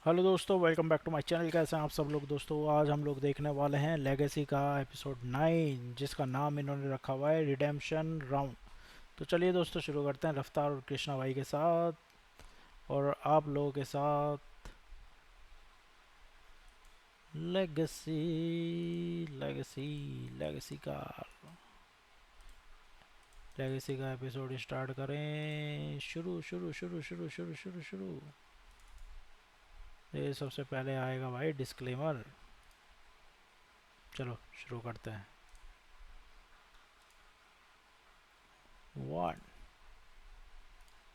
Hello दोस्तों, welcome back to my channel. कैसे हैं आप सब लोग दोस्तों। आज हम लोग देखने वाले हैं लेगेसी का एपिसोड 9, जिसका नाम इन्होंने रखा हुआ है रिडेम्पशन राउंड। तो चलिए दोस्तों, शुरू करते हैं रफ्तार और कृष्णा भाई के साथ और आप लोगों के साथ। लेगेसी लेगेसी लेगेसी का लेगेसी का एपिसोड स्टार्ट करें। शुरू शुरू शुरू शुरू शुरू शुरू शुरू। ये सबसे पहले आएगा भाई डिस्क्लेमर। चलो शुरू करते हैं। 1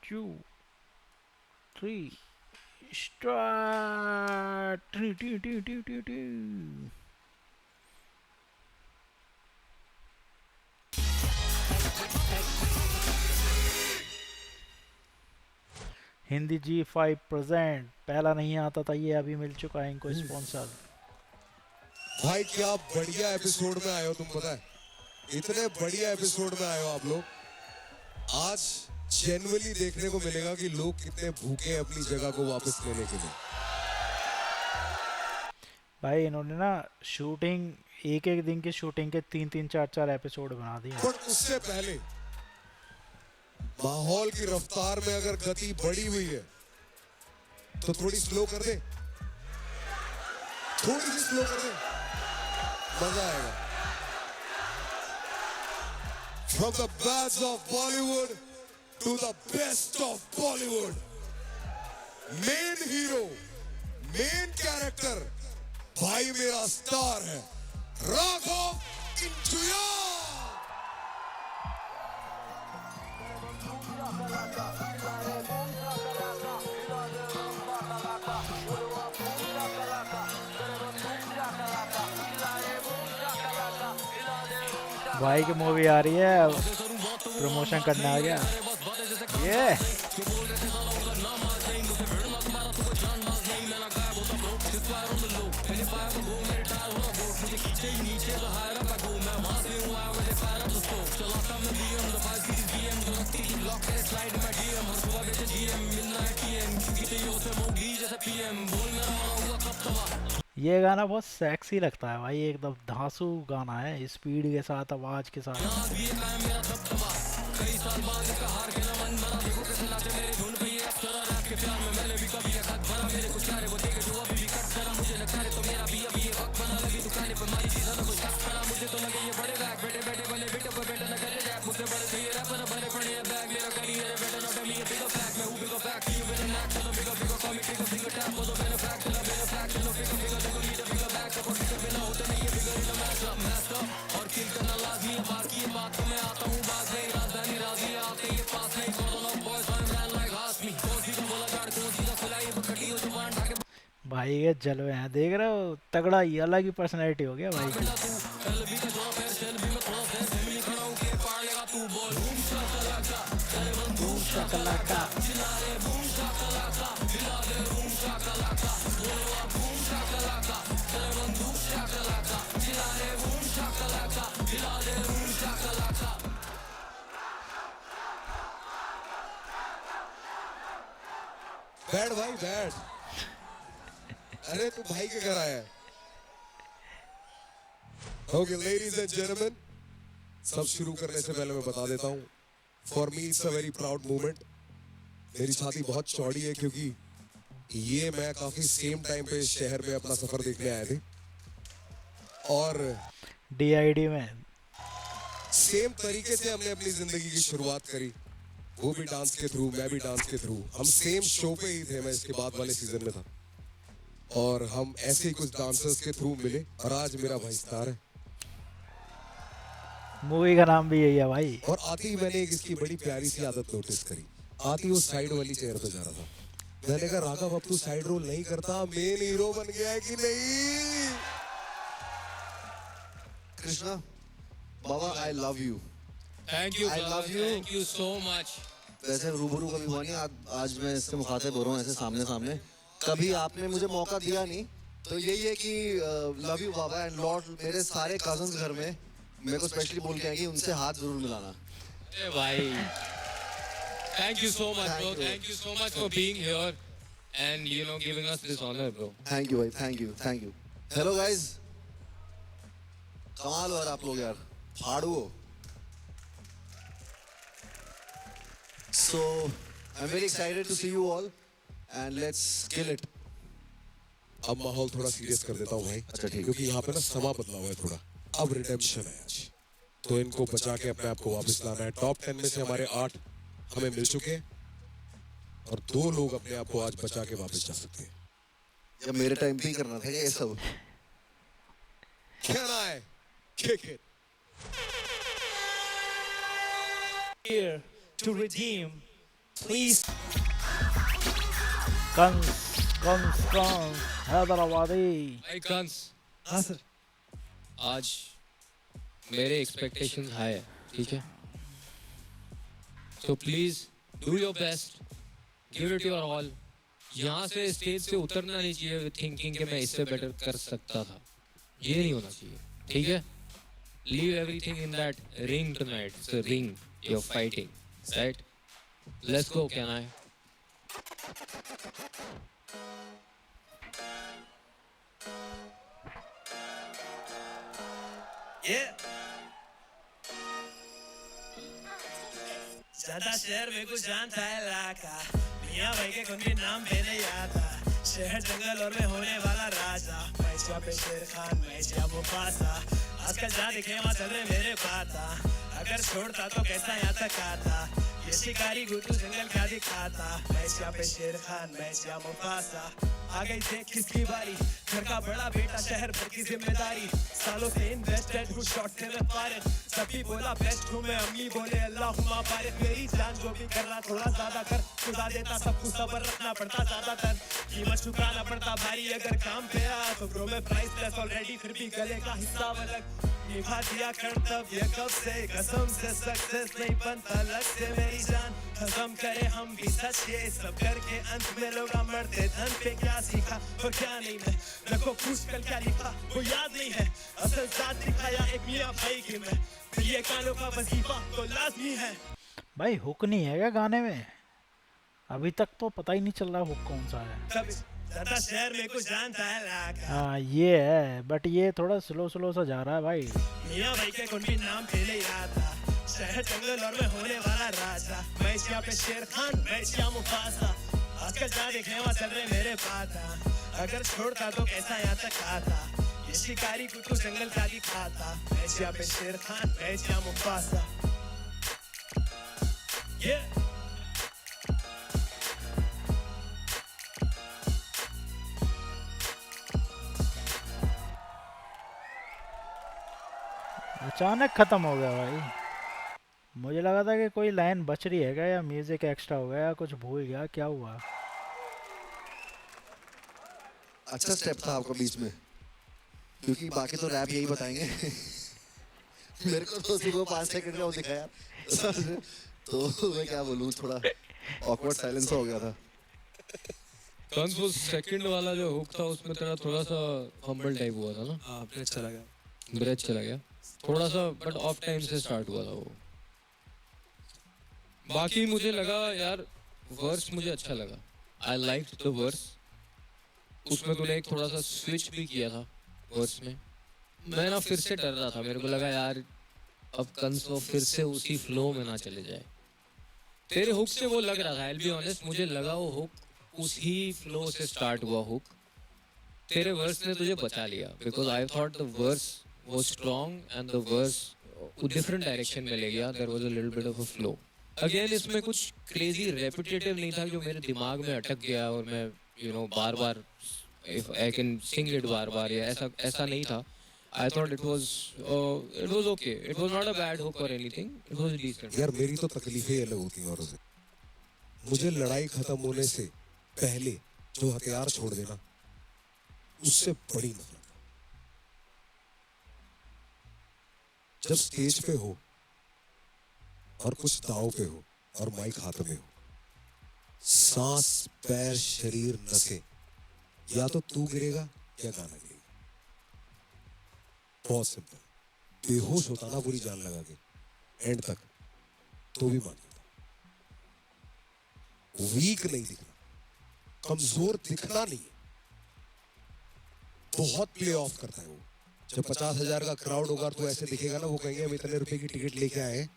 2 3 start. T T T T T T. Hindi G5 present. पहला नहीं आता था, ये अभी मिल चुका है इनको स्पॉन्सर। भाई क्या बढ़िया एपिसोड में आए हो तुम, पता है इतने बढ़िया एपिसोड में आए हो आप लोग। आज जेन्युइनली देखने को मिलेगा कि लोग कितने भूखे हैं अपनी जगह को वापस लेने के लिए। भाई इन्होंने ना शूटिंग, एक एक दिन की शूटिंग के 3 3 4 4 एपिसोड बना दिए। पर उससे पहले माहौल की रफ्तार में अगर गति बढ़ी हुई है तो थोड़ी स्लो कर दे, थोड़ी सी स्लो कर दे, मजा आएगा। From the best of Bollywood to the best of Bollywood, main hero, main character, भाई मेरा स्टार है राघव इंजुया। भाई की मूवी आ रही है, प्रमोशन करने आ गया ये। ये गाना बहुत सेक्सी लगता है भाई, एकदम धांसू गाना है, स्पीड के साथ, आवाज के साथ। भाई ये जलवे हैं, देख रहे हो, तगड़ा ही अलग ही पर्सनैलिटी हो गया भाई की। शकलाका। बैठ भाई बैठ। अरे तू भाई के घर आया है। ओके लेडीज एंड जेंटलमैन, सब शुरू करने से पहले मैं बता देता हूँ, for me it's a very proud moment. मेरी छाती बहुत चौड़ी है क्योंकि ये मैं काफी सेम टाइम पे इस शहर में अपना सफर देखने आए थे और DID में सेम तरीके से हमने अपनी जिंदगी की शुरुआत करी। वो भी डांस के थ्रू, मैं भी डांस के थ्रू। हम सेम शो पे ही थे, मैं इसके बाद वाले सीजन में था और हम ऐसे ही कुछ डांसर्स के थ्रू मिले और आज मेरा भाई स्टार है। मूवी का नाम भी यही है भाई। और आते ही मैंने एक इसकी बड़ी प्यारी सी आदत नोटिस करी। आती ही वो साइड वाली चेयर पे जा रहा था। मैंने कहा राघव अब तू साइड रोल नहीं करता, मेन हीरो बन गया है कि नहीं? कृष्णा बाबा I love you. Thank you I love you. Thank you so much. वैसे रूबरू कभी हुआ नहीं, आज मैं इससे मुखातिब हो रहा हूँ ऐसे सामने सामने। कभी आपने मुझे मौका दिया नहीं, तो यही है कि love you Baba and Lord. मेरे सारे कजन्स घर में मेरे को स्पेशली बोल के आएंगे, उनसे हाथ जरूर मिलाना। अरे भाई thank you so much bro, Thank you. Thank you so much for being here. and giving us this honor, bro. Thank you भाई, थैंक यू. हेलो गाइस, कमाल हो यार आप लोग यार, फाड़ू हो. So I'm very excited to see you all and let's kill it. अब माहौल थोड़ा सीरियस कर देता हूँ भाई. अच्छा, ठीक है. क्योंकि यहाँ पे ना समा बदला हुआ है थोड़ा. अब रिडेम्पशन है आज, तो इनको बचा के अपने आप को वापस लाना है. टॉप 10 में से हमारे 8 हमें मिल चुके हैं और 2 लोग अपने आप को आज बचा के वापस जा सकते हैं. या मेरे टाइम पे ही करना था ये सब. Can I kick it? Here to redeem. Please. Kans Hyderabadi. भाई कंस, हाँ सर. आज मेरे एक्सपेक्टेशंस हाई है, ठीक है? So please do your best, give it your all. यहाँ से स्टेज से उतरना नहीं चाहिए थिंकिंग कि मैं इससे बेटर कर सकता था. ये नहीं होना चाहिए, ठीक है? Leave everything in that ring tonight. It's a ring you're fighting, right? Let's go, can I? Yeah. ज्यादा शहर में कुछ जानता है इलाका, मियाँ भाई के कौन भी नाम पे नहीं आता. शहर जंगल और मैं होने वाला राजा. मैं क्या पे शेर खान, मैं क्या मुफासा. आजकल जा दिखे वहाँ चल रहे मेरे पाता. अगर छोड़ता तो कैसा यहाँ तक आता. ये शिकारी गुड्डू जंगल क्या दिखाता. मैं क्या पे शेर खान, मैं क्या मुफासा. आ गई देख किसकी बारी, घर का बड़ा बेटा शहर भर की जिम्मेदारी. सालों से इन्वेस्टेड हूँ शॉर्ट में फारिग. सभी बोला बेस्ट हूँ मैं, अम्मी बोले अल्लाहुम्मा बारिक. मेरी जान जो भी करना थोड़ा ज्यादा कर, खुदा देता सब कुछ सबर रखना पड़ता ज्यादातर. कीमत चुकाना पड़ता भारी अगर काम पे आ तो. ब्रो में प्राइसलेस ऑलरेडी फिर भी गले का हिस्सा अलग. निभा दिया कर्तव्य कब से, कसम से सक्सेस नहीं बनता लग से. मेरी जान कसम करे हम भी सच, ये सब करके अंत में लोग मरते. धन पे क्या सीखा और क्या नहीं, मैं रखो पूछ कल क्या लिखा वो याद नहीं है. असल साथ दिखाया एक मियाँ भाई की मैं, फिर ये कानों का वजीफा तो लाजमी है. भाई हुक नहीं है क्या गाने में? अभी तक तो पता ही नहीं चल रहा हुक कौन सा है. कभी ज्यादा शहर में कुछ जानता है लाका. हाँ ये है, बट ये थोड़ा स्लो सा जा रहा है भाई. मियाँ भाई के कौन भी नाम पे नहीं आता. शहर जंगल और मैं होने वाला राजा. मैं यहाँ पे शेर खान, मैं यहाँ मुफासा. आजकल जा देखे वहाँ चल रहे मेरे पाता. अगर छोड़ता तो कैसा यहाँ तक आता. ये शिकारी कुत्तू जंगल का दिखाता. मैं यहाँ पे शेर खान, मैं यहाँ मुफासा. Yeah. अचानक खत्म हो गया भाई. मुझे लगा था कि कोई लाइन बच रही है क्या, या म्यूजिक एक्स्ट्रा हो गया, या कुछ भूल गया, क्या हुआ. अच्छा स्टेप था आपका बीच में, क्योंकि बाकी तो रैप यही बताएंगे. मेरे को तो सिर्फ 5 सेकंड का वो दिखाया तो मैं क्या बोलूँ, थोड़ा ऑकवर्ड साइलेंस हो गया था. कंस वो सेकंड वाला जो हुक था उसमें तेरा थोड़ा सा फंबल टाइप हुआ था ना. हाँ ब्रेक चला गया. ब्रेथ चला गया थोड़ा सा, बट ऑफ टाइम से स्टार्ट हुआ था वो. बाकी मुझे लगा यार वर्स मुझे अच्छा लगा. I like the verse. उसमें तूने एक थोड़ा सा स्विच भी किया था वर्स में. मैं ना फिर से डर रहा था, मेरे को लगा यार अब कंस वो फिर से उसी फ्लो में ना चले जाए. तेरे हुक से वो लग रहा था, आई विल बी ऑनेस्ट, मुझे लगा वो हुक उसी फ्लो से स्टार्ट हुआ हुक. तेरे वर्स ने तुझे बचा लिया, because I thought the verse was strong and the verse different direction में ले गया. There was a little bit of a flow. Again इसमें कुछ crazy repetitive नहीं था जो मेरे दिमाग में अटक गया और मैं बार-बार if I can sing it बार-बार, या ऐसा नहीं था. I thought it was okay. It was not a bad hook or anything. It was decent. यार मेरी तो तकलीफें ही अलग होती हैं औरों से. मुझे लड़ाई खत्म होने से पहले जो हथियार छोड़ देना, उससे बड़ी नफरत. जब स्टेज पे हो और कुछ दाव पे हो और माइक हाथ में हो, सांस पैर शरीर नसें, या तो तू गिरेगा या गाना गिरेगा. बहुत सिंपल. बेहोश होता ना पूरी जान लगा के एंड तक, तो भी मान जाता. वीक नहीं दिखना. कमजोर दिखना नहीं है, बहुत प्ले ऑफ करता है वो। जब 50,000 का क्राउड होगा तो ऐसे दिखेगा ना, वो कहेंगे हम इतने रुपए की टिकट लेके आए हैं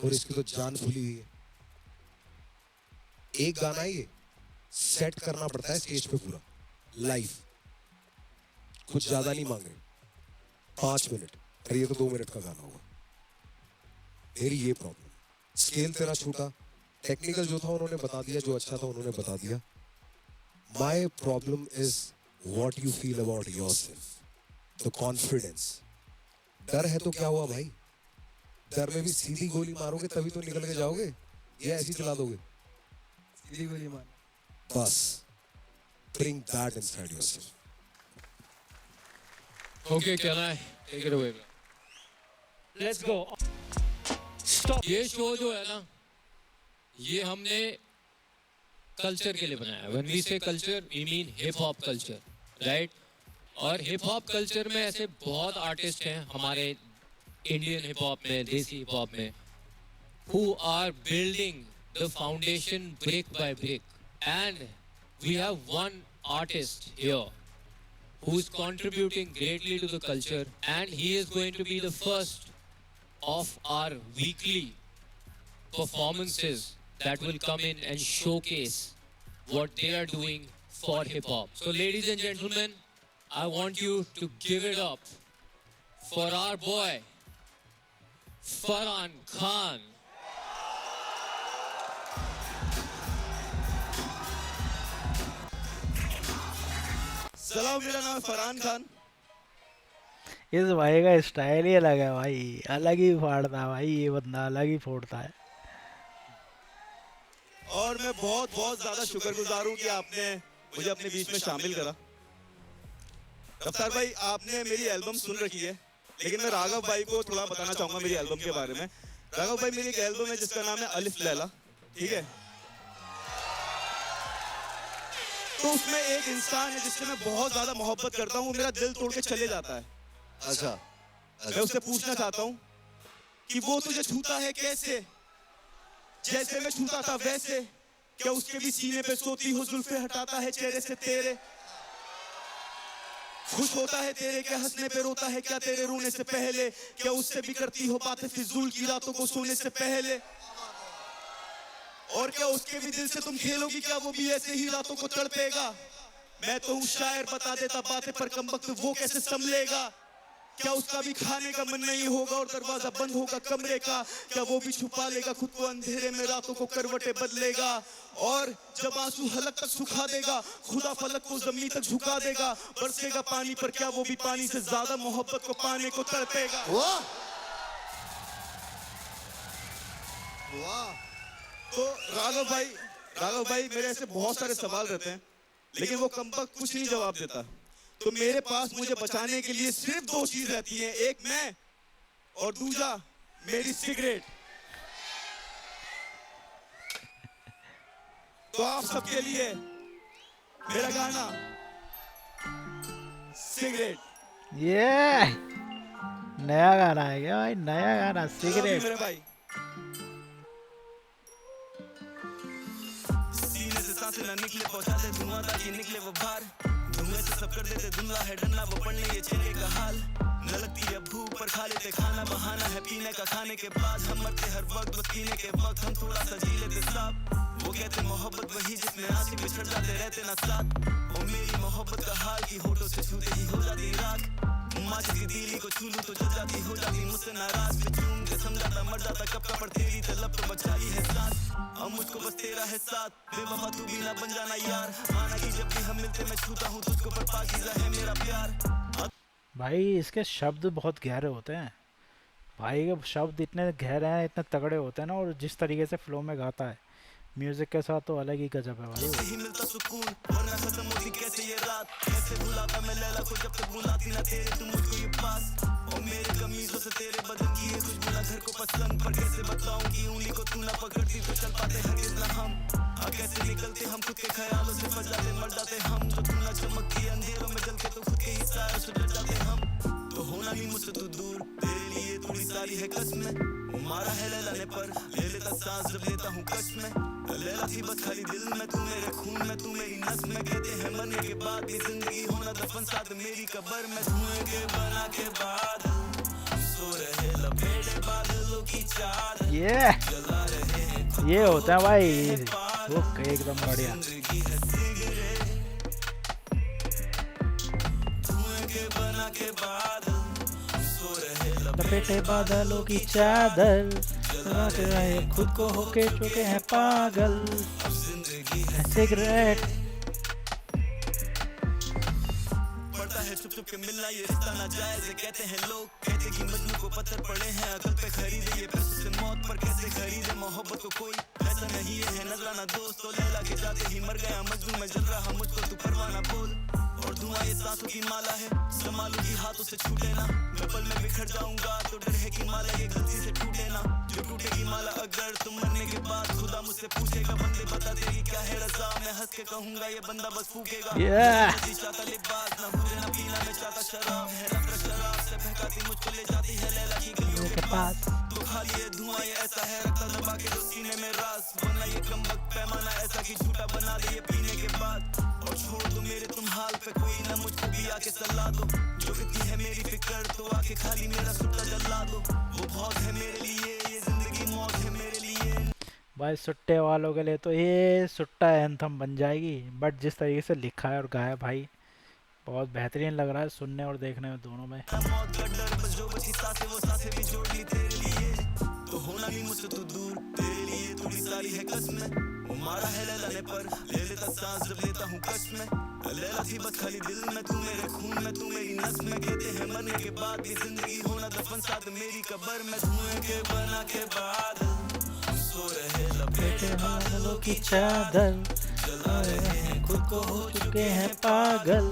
और इसकी तो जान खुली हुई है। एक गाना ये सेट करना पड़ता है स्टेज पे पूरा लाइव, कुछ ज्यादा नहीं मांग रहे, 5 मिनट, और ये तो 2 मिनट का गाना होगा। मेरी ये प्रॉब्लम, स्केल तेरा छोटा, टेक्निकल जो था उन्होंने बता दिया, जो अच्छा था उन्होंने बता दिया। My problem is what you feel about yourself, the confidence. डर है तो क्या हुआ भाई, डर में भी सीधी गोली मारोगे तभी तो निकल के जाओगे, या ऐसी चला दोगे? सीधी गोली मार। बस bring that inside yourself. Okay, can I take it away? Let's go. ये शो जो है ना, ये हमने कल्चर के लिए बनाया है। When we say culture, we mean hip hop culture, right? और हिप हॉप कल्चर में ऐसे बहुत आर्टिस्ट हैं हमारे इंडियन हिप हॉप में, देसी हिप हॉप में, who are building the foundation brick by brick. And we have one artist here who is contributing greatly to the culture, and he is going to be the first of our weekly performances that will come in and showcase what they are doing for hip hop. So ladies and gentlemen, I want you to give it up for our boy Farhan Khan. सलाम, मेरा नाम है फरहान खान। इस भाई का style ही अलग है भाई, अलग ही फाड़ता है भाई, ये बंदा अलग ही फोड़ता है। और मैं बहुत बहुत ज्यादा शुक्रगुजार हूँ कि आपने मुझे अपने बीच में शामिल करा। रफ्तार भाई, आपने मेरी एल्बम सुन रखी है, लेकिन मैं राघव भाई को थोड़ा बताना चाहूंगा मेरी एल्बम के बारे में। राघव भाई, मेरी एक एल्बम है जिसका नाम है अलिफ लैला, ठीक है? तो उसमें एक इंसान है जिससे मैं बहुत ज्यादा मोहब्बत करता हूँ, मेरा दिल तोड़ के चले जाता है। अच्छा, मैं उससे पूछना चाहता हूँ कि वो तुझे छूता है कैसे, जैसे मैं छूता था वैसे, क्या उसके भी सीने पे सोती हो जुल्फे हटाता है चेहरे से तेरे, खुश होता है तेरे के हंसने पे, रोता है क्या तेरे रोने से पहले, क्या उससे भी करती हो बातें फिजूल की रातों को सोने से पहले, और क्या उसके भी दिल से तुम खेलोगी, क्या वो भी ऐसे ही रातों को तड़पेगा। मैं तो हूँ शायर, बता देता बातें, पर कमबख्त वो कैसे संभलेगा। क्या उसका भी खाने का मन नहीं होगा और दरवाजा बंद होगा कमरे का, क्या वो भी छुपा लेगा खुद को अंधेरे में, रातों को करवटें बदलेगा, और जब आंसू हलक तक सुखा देगा, खुदा फलक को जमीन तक झुका देगा, बरसेगा पानी पर, क्या वो भी पानी से ज्यादा मोहब्बत को पाने को तड़पेगा। वाह वाह। तो राघव भाई मेरे ऐसे बहुत सारे सवाल रहते हैं, लेकिन वो कमबख्त कुछ नहीं जवाब देता। तो मेरे पास मुझे बचाने के लिए सिर्फ 2 चीज रहती हैं, एक मैं और दूसरा मेरी सिगरेट। तो आप सबके लिए मेरा गाना सिगरेट। ये नया गाना है क्या भाई, नया गाना सिगरेट। मेरे भाई, सीने से सांसें ना निकले, पहुंचा दे धुआं ताकि निकले वो बाहर, धुएं से सब कर देते धुंधला है डंडा, वो पढ़ने ये चेहरे का हाल, न लगती है भूख पर खा लेते खाना, बहाना है पीने का खाने के बाद, हम मरते हर वक्त बस पीने के वक्त, हम थोड़ा सा जी लेते साथ, वो कहते मोहब्बत वही जिसमें आंसू बिछड़ जाते रहते ना साथ, ओ मेरी मोहब्बत का हाल की होठों से छूते ही हो जाती राख, माचिस की तीली को छू लूं तो जल जाती, हो जाती मुझसे नाराज, फिर चूम के समझाता मर जाता कब का, पर तेरी तलब तो बचा ली है सांस, अब मुझको बस तेरा है साथ, बेवफा तू भी ना बन जाना यार, माना कि जब भी हम मिलते मैं छूता हूँ तुझको, पर पाकीज़ा है मेरा प्यार। भाई इसके शब्द बहुत गहरे होते हैं भाई, के शब्द इतने गहरे हैं, इतने तगड़े होते हैं ना, और जिस तरीके से फ्लो में गाता है म्यूजिक के साथ, तो अलग ही गजब है भाई। तुझसे ही मिलता सुकून, वरना खत्म होती कैसे ये रात, कैसे भुलाता मैं लैला को जब तक बुलाती ना तेरे तुम मुझको ये पास, और मेरे कमीजों से तेरे बदन की ये खुशबू ना घर को पसंद, पर कैसे बताऊं कि उंगली को तू ना पकड़ती तो चल पाते हरगिज़ ना हम, कैसे निकलते हम खुद के ख्यालों से, फंस जाते मर जाते हम, जो तू ना चमकती अंधेरों में जल के तो खुद के ही सायों से डर जाते हम, तो होना नहीं मुझसे तू दूर, तेरे लिए थोड़ी सारी है कसमें, मारा है लैला ने पर ले लेता सांस जब लेता हूँ कश में, लैला थी बस खाली दिल में, तू मेरे खून में, तू मेरी नस में। कहते हैं मरने के बाद भी जिंदगी होना दफन साथ मेरी कब्र में। धुएं के बना के बाद सो रहे लपेटे बादलों की चादर, जला रहे हैं ये होता है भाई वो एकदम बढ़िया। जिंदगी है सिगरेट। धुएं के बना के बाद सो रहे लपेटे बादलों की चादर, जलाते रहे खुद को होके चुके हैं पागल। जिंदगी है सिगरेट पड़ता है चुप चुप के मिलना, ये रिश्ता नाजायज है कहते हैं लोग। कहते कि मजनू को पत्थर पड़े हैं अकल पे खरीदे, ये पैसों से मौत पर कैसे खरीदे मोहब्बत को कोई ऐसा नहीं है नजराना दोस्त। तो लैला के जाते ही मर गया मजनू, मैं जल रहा मुझको तू परवाना बोल। और धुआं ये सांसों की माला है, संभालू की हाथों से छूटे ना। मैं पल में बिखर जाऊंगा तो डर है कि माला ये गलती से टूटे ना। जो टूटेगी माला अगर तुम मरने के बाद खुदा मुझसे पूछेगा बंदे बता तेरी क्या है रजा, मैं हंस के कहूंगा ये बंदा बस फूकेगा। नहीं चाहता लिबास ना हुए ना पीना, मैं चाहता शराब है नफरत शराब से बहकाती मुझको ले जाती है लैला की गलियों के पास। तो खाली ये धुआं ये ऐसा है रखता दबा के जो सीने में रास, वरना ये कम वक्त पैमाना ऐसा कि झूठा बना दे ये पीने के बाद। और छोड़ दो मेरे तुम हाल पे कोई ना मुझको भी आके सलाह दो, जो इतनी है मेरी फिक्र तो आके खाली मेरा सुट्टा जला दो। वो बहुत है मेरे लिए ये जिंदगी मौत है मेरे लिए। भाई सुट्टे वालों के लिए तो ये सुट्टा एंथम बन जाएगी। बट जिस तरीके से लिखा है और गाया भाई बहुत बेहतरीन लग रहा है सुनने और देखने में दोनों में। मौत का डर बस जो बची सांसें वो सांसें भी जोड़ ली तेरे लिए, तो होना भी मुझसे तू दूर तेरे लिए थोड़ी सारी है कसमें। वो मारा है लैला ने पर ले लेता सांस जब लेता हूँ कश में। लैला थी बस खाली दिल में, तू मेरे खून में, तू मेरी नस में। कहते हैं मरने के बाद भी जिंदगी होना दफन साथ मेरी कब्र में। धुएं के बना के बाद सो रहे लपेटे बादलों की चादर, जला रहे हैं खुद को हो चुके हैं पागल।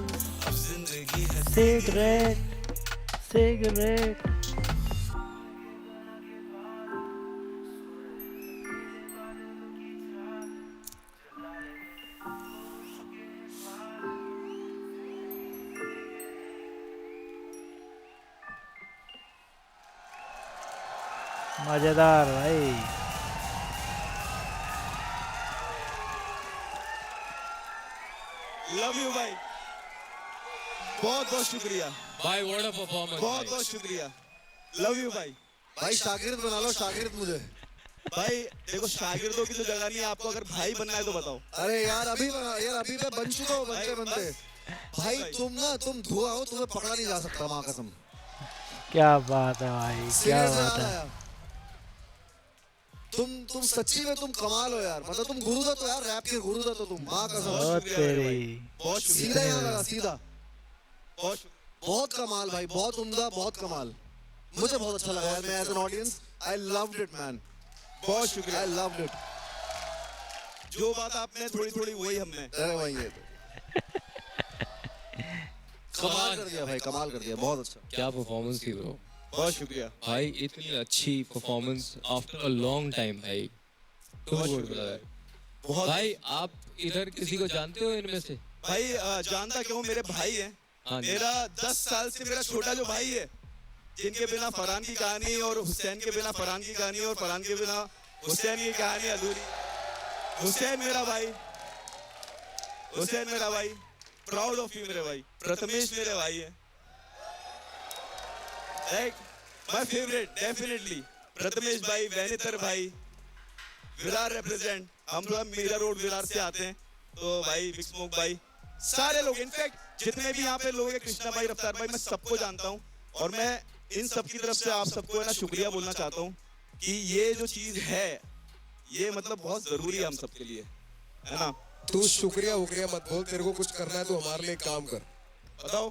अब जिंदगी है सिगरेट सिगरेट मजेदार भाई। लव यू भाई, बहुत बहुत शुक्रिया, भाई व्हाट अ परफॉर्मेंस। बहुत बहुत शुक्रिया। लव यू भाई। भाई शागिर्द बना लो शागिर्द मुझे। भाई देखो शागिर्दों की तो जगह नहीं है, आपको अगर भाई बनना है तो बताओ। अरे यार अभी मैं बन चुका हूँ बनते बनते। भाई तुम धुआं हो, तुम्हें पकड़ा नहीं जा सकता माँ कसम। क्या बात है भाई, क्या सीरियस बात है। यार तुम सच्ची में तुम कमाल हो यार। मतलब तुम गुरुदत्त हो यार, रैप के गुरुदत्त हो तुम माँ कसम। बहुत तेरी। बहुत शुक्रिया, सीधा यहाँ लगा सीधा। बहुत बहुत कमाल भाई, बहुत उम्दा, बहुत कमाल। मुझे बहुत अच्छा लगा यार। मैं as an audience I loved it man, बहुत शुक्रिया। I loved it. जो बात आपने थोड़ी थोड़ी वही हमने। अरे वही है कमाल कर दिया भाई, कमाल कर दिया, बहुत अच्छा। क्या परफॉर्मेंस थी ब्रो। बहुत शुक्रिया। भाई इतनी अच्छी performance after a long time भाई। बहुत गुड शुक्रिया। ब्रदर। भाई आप इधर किसी को जानते हो इनमें से? भाई जानता क्यों, मेरे भाई है। हाँ जी। मेरा 10 साल से मेरा छोटा जो भाई है, जिनके बिना फरहान की कहानी और हुसैन के बिना फरहान की कहानी और फरहान के बिना हुसैन की कहानी अधूरी। हुसैन मेरा भाई, हुसैन मेरा भाई, प्राउड ऑफ यू मेरे भाई। प्रथमेश मेरे भाई है, माय फेवरेट डेफिनेटली। प्रथमेश भाई, वैनितर भाई, विरार रिप्रेजेंट। हम लोग मीरा रोड विरार से आते हैं, तो भाई बिग स्मोक भाई, सारे लोग, इनफैक्ट जितने भी यहाँ पे लोग हैं, कृष्णा भाई, रफ्तार भाई, मैं सबको जानता हूँ। और मैं इन सब की तरफ से आप सबको है ना शुक्रिया बोलना चाहता हूँ कि ये जो चीज है ये मतलब बहुत जरूरी है हम सबके लिए, है ना। तू शुक्रिया वुक्रिया मत बोल, तेरे को कुछ करना है तो हमारे लिए काम कर। बताओ।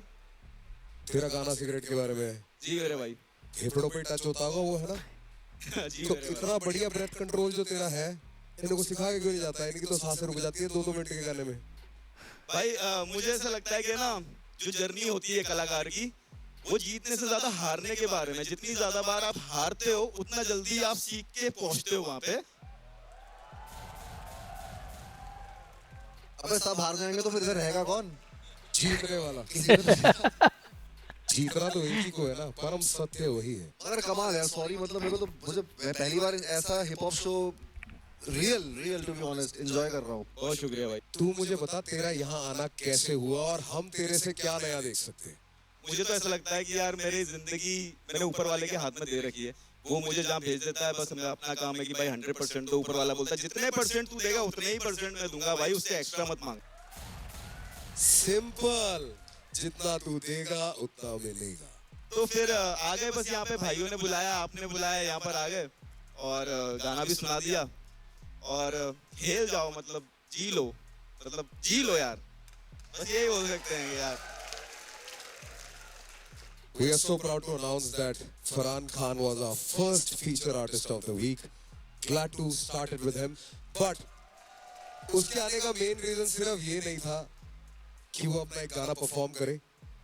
तेरा गाना सिगरेट के बारे में है, जी मेरे भाई। फेफड़ों पे टच होता होगा वो, है ना। जी तो मेरे भाई। इतना बढ़िया ब्रेथ कंट्रोल जो तेरा है, इनको को सिखा के क्यों नहीं जाता है? इनकी तो सांसें रुक जाती है 2-2 मिनट के गाने में। भाई मुझे ऐसा लगता है कि ना जो जर्नी होती है कलाकार की, वो जीतने से ज्यादा हारने के बारे में। जितनी ज्यादा बार आप हारते हो उतना जल्दी आप सीख के पहुंचते हो वहां पे। अबे सब हार जाएंगे तो फिर इधर रहेगा कौन? जीतने वाला जीतना तो एक ही को है ना, परम सत्य वही है। मगर कमाल यार, सॉरी मतलब मेरे को तो मुझे मैं पहली बार ऐसा hip hop show real to be honest enjoy कर रहा हूँ। बहुत शुक्रिया भाई। तू मुझे बता तेरा यहाँ आना कैसे हुआ और हम तेरे से क्या नया देख सकते हैं? मुझे तो ऐसा लगता है कि यार मेरी जिंदगी मैंने ऊपर वाले के हाथ में दे रखी है। वो मुझे जहाँ भेज देता है बस मेरा अपना काम है कि भाई 100% तो ऊपर वाला बोलता है जितने परसेंट तू देगा उतने ही परसेंट मैं दूंगा भाई, उससे एक्स्ट्रा मत मांग। सिंपल, जितना तू देगा उतना मिलेगा। तो फिर आ गए बस यहाँ पे, भाइयों ने बुलाया, आपने बुलाया, यहाँ पर आ गए और गाना भी सुना दिया और खेल जाओ, मतलब जी लो, मतलब जी लो यार, बस यही बोल सकते हैं कि यार। We are so proud to announce that Farhan Khan was our first feature artist of the week. Glad to start it with him. But उसके आने का मेन रीजन सिर्फ ये नहीं था कि वो अपना एक गाना परफॉर्म करे,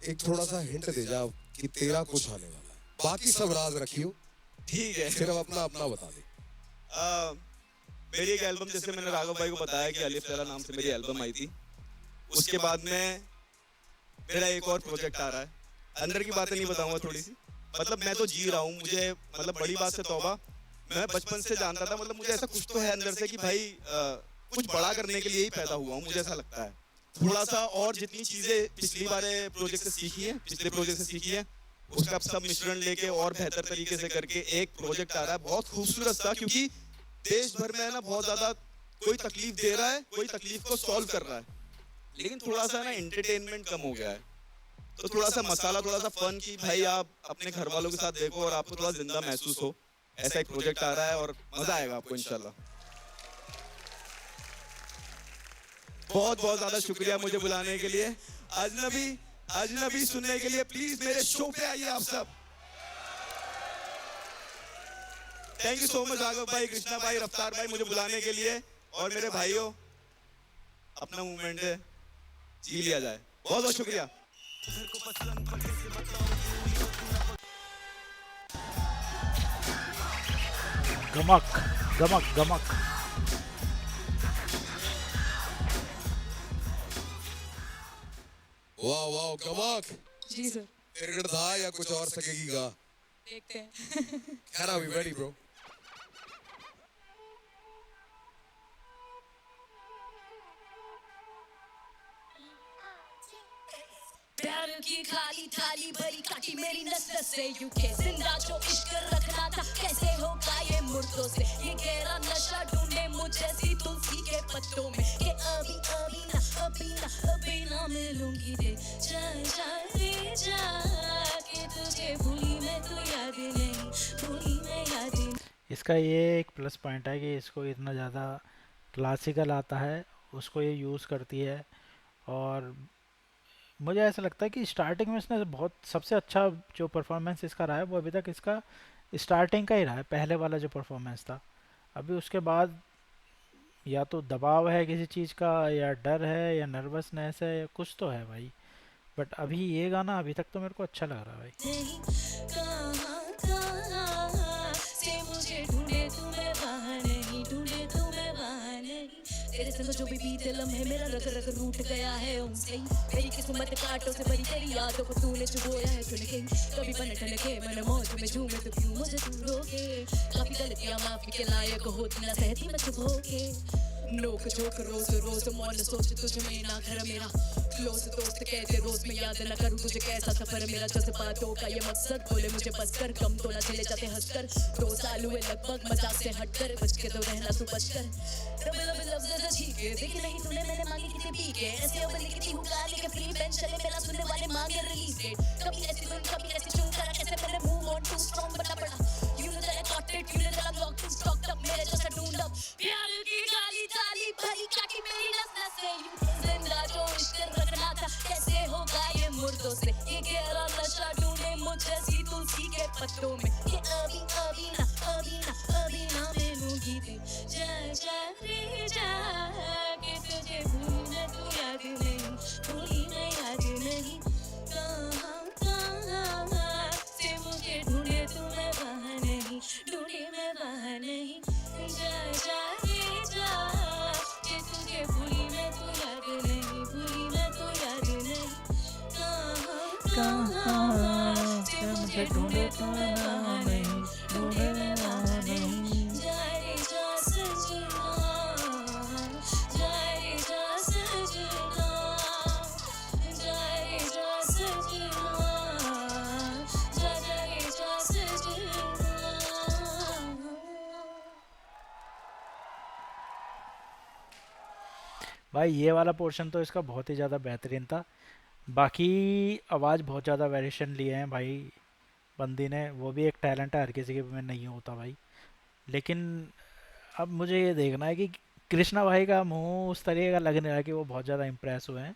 एक थोड़ा सा हिंट दे जा कि तेरा कुछ आने वाला है। बाकी सब राज रखियो, ठीक है। सिर्फ अपना अपना बता दे। मेरी एक एल्बम, जैसे मैंने राघव भाई को बताया कि अलिफ लैला नाम से मेरी एल्बम आई थी, उसके बाद में मेरा एक और प्रोजेक्ट आ रहा है। अंदर की बातें नहीं बताऊंगा थोड़ी सी, मतलब मैं तो जी रहा हूँ, मुझे मतलब बड़ी बात से तौबा, मैं बचपन से जानता था, मतलब मुझे ऐसा कुछ तो है अंदर से कि भाई कुछ बड़ा करने के लिए ही पैदा हुआ हूँ, मुझे ऐसा लगता है थोड़ा सा। और जितनी चीजें पिछली बार प्रोजेक्ट से सीखी है, पिछले प्रोजेक्ट से सीखी है, उसका सब मिश्रण लेके और बेहतर तरीके से करके एक प्रोजेक्ट आ रहा है, बहुत खूबसूरत सा। क्योंकि देश भर में है ना बहुत ज्यादा कोई तकलीफ दे रहा है, कोई तकलीफ को सॉल्व कर रहा है, लेकिन थोड़ा सा ना एंटरटेनमेंट कम हो गया है। तो थोड़ा सा मसाला, थोड़ा सा फन की भाई आप अपने घर वालों के साथ देखो और आपको थोड़ा जिंदा महसूस हो, ऐसा एक प्रोजेक्ट आ रहा है और मजा आएगा आपको इंशाल्लाह। बहुत बहुत ज्यादा शुक्रिया मुझे बुलाने के लिए। अजनबी सुनने के लिए प्लीज मेरे शो पे आइए आप सब। Thank you so much Raghav भाई, कृष्णा भाई, रफ्तार भाई मुझे बुलाने के लिए। और मेरे भाइयों, अपना मूवमेंट है, जी लिया जाए। बहुत बहुत शुक्रिया। गमक गमक गमक। वाह वाह गमक। जी सर, क्रिकेट था या कुछ और सकेगी गा? देखते हैं। Can I be ready, bro? प्यार की खाली थाली भरी काटी मेरी नस नस से, यूके जिंदा जो इश्क रखना था कैसे होगा ये मुर्दों से। ये गहरा नशा ढूंढे मुझे सी तुलसी के पत्तों में, कि अभी ना मिलूंगी रे, जा रे जा के तुझे भूली मैं, तू याद नहीं भूली मैं, याद नहीं। इसका ये एक प्लस पॉइंट है कि इसको इतना ज़्यादा क्लासिकल आता है, उसको ये यूज़ करती है। और मुझे ऐसा लगता है कि स्टार्टिंग में इसने बहुत सबसे अच्छा जो परफॉर्मेंस इसका रहा है वो अभी तक इसका स्टार्टिंग का ही रहा है, पहले वाला जो परफॉर्मेंस था। अभी उसके बाद या तो दबाव है किसी चीज़ का, या डर है, या नर्वसनेस है, या कुछ तो है भाई। बट अभी ये गाना अभी तक तो मेरे को अच्छा लग रहा है भाई। तेरे संग जो भी बीते लम्हे मेरा रग रग रूठ गया है उनसे, मेरी किस्मत कांटों से भरी तेरी यादों को तूने चुगोया है चुन के। कभी बन ठन के मैंने मौज में झूमे तो क्यों मुझे तू रोके, काफी गलतियां माफी के लायक होती ना सहती मैं चुप होके। नोक झोंक रोज रोज मन सोच तुझ में ना घर मेरा, क्लोज दोस्त कहते रोज में याद ना करूं तुझे कैसा सफर मेरा, जज्बातों का ये मकसद बोले मुझे बस कर, कम तो ना चले जाते हंसकर। 2 साल हुए लगभग मजाक से हटकर, बच के तो रहना तू बचकर। लफ्ज़ छीके देखी नहीं तूने मैंने मांगी कितने पी के, ऐसे अब लिखती हूँ गाने के फ्री बेंच चले मेरा सुनने वाले मांगे रिलीज डेट। कभी ऐसी धुन कभी ऐसी चुन करा कैसे मैंने मूव ऑन टू स्ट्रॉन्ग बनना पड़ा। You know that I got it, you know that I locked in stocked up, मेरे जैसा ढूंढ अब। प्यार की गाली थाली भरी काटी मेरी नस नस से, जिंदा जो इश्क रखना था कैसे होगा ये मुर्दों से। ये गहरा नशा ढूंढे मुझे सी तुलसी के पत्तों में, कि अभी ना मिलूंगी रे, जा रे जा के तुझे भूली मैं, तू याद नहीं भूली मैं, याद नहीं। कहाँ से मुझे ढूंढे तू मैं वहाँ नहीं, ढूंढे मैं वहाँ नहीं। जा रे जा के तुझे भूली मैं, तू याद नहीं भूली मैं, तू याद नहीं। कहाँ से मुझे ढूंढे तू मैं वहाँ नहीं, ढूंढे मैं वहाँ नहीं। जा रे जा सजना भाई ये वाला पोर्शन तो इसका बहुत ही ज़्यादा बेहतरीन था। बाकी आवाज़ बहुत ज़्यादा वेरिएशन लिए हैं भाई बंदी ने, वो भी एक टैलेंट है, हर किसी के में नहीं होता भाई। लेकिन अब मुझे ये देखना है कि कृष्णा भाई का मुंह उस तरीके का लगने लगा कि वो बहुत ज़्यादा इम्प्रेस हुए हैं।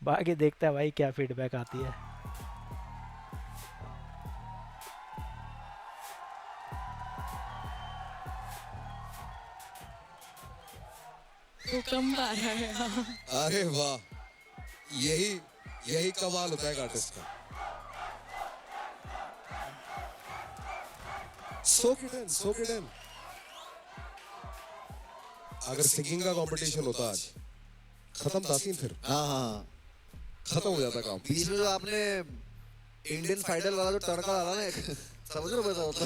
बाकी देखते हैं भाई क्या फीडबैक आती है। भूकंप आ रहा है हाँ। अरे वाह, यही यही कमाल होता है एक आर्टिस्ट का। Soak it in, soak it in. अगर सिंगिंग का कंपटीशन होता आज, खत्म था सीन, फिर हाँ हाँ, खत्म हो जाता काम। बीच में जो आपने इंडियन फाइडल वाला जो तड़का डाला ना, एक समझ रहे हो बैसा होता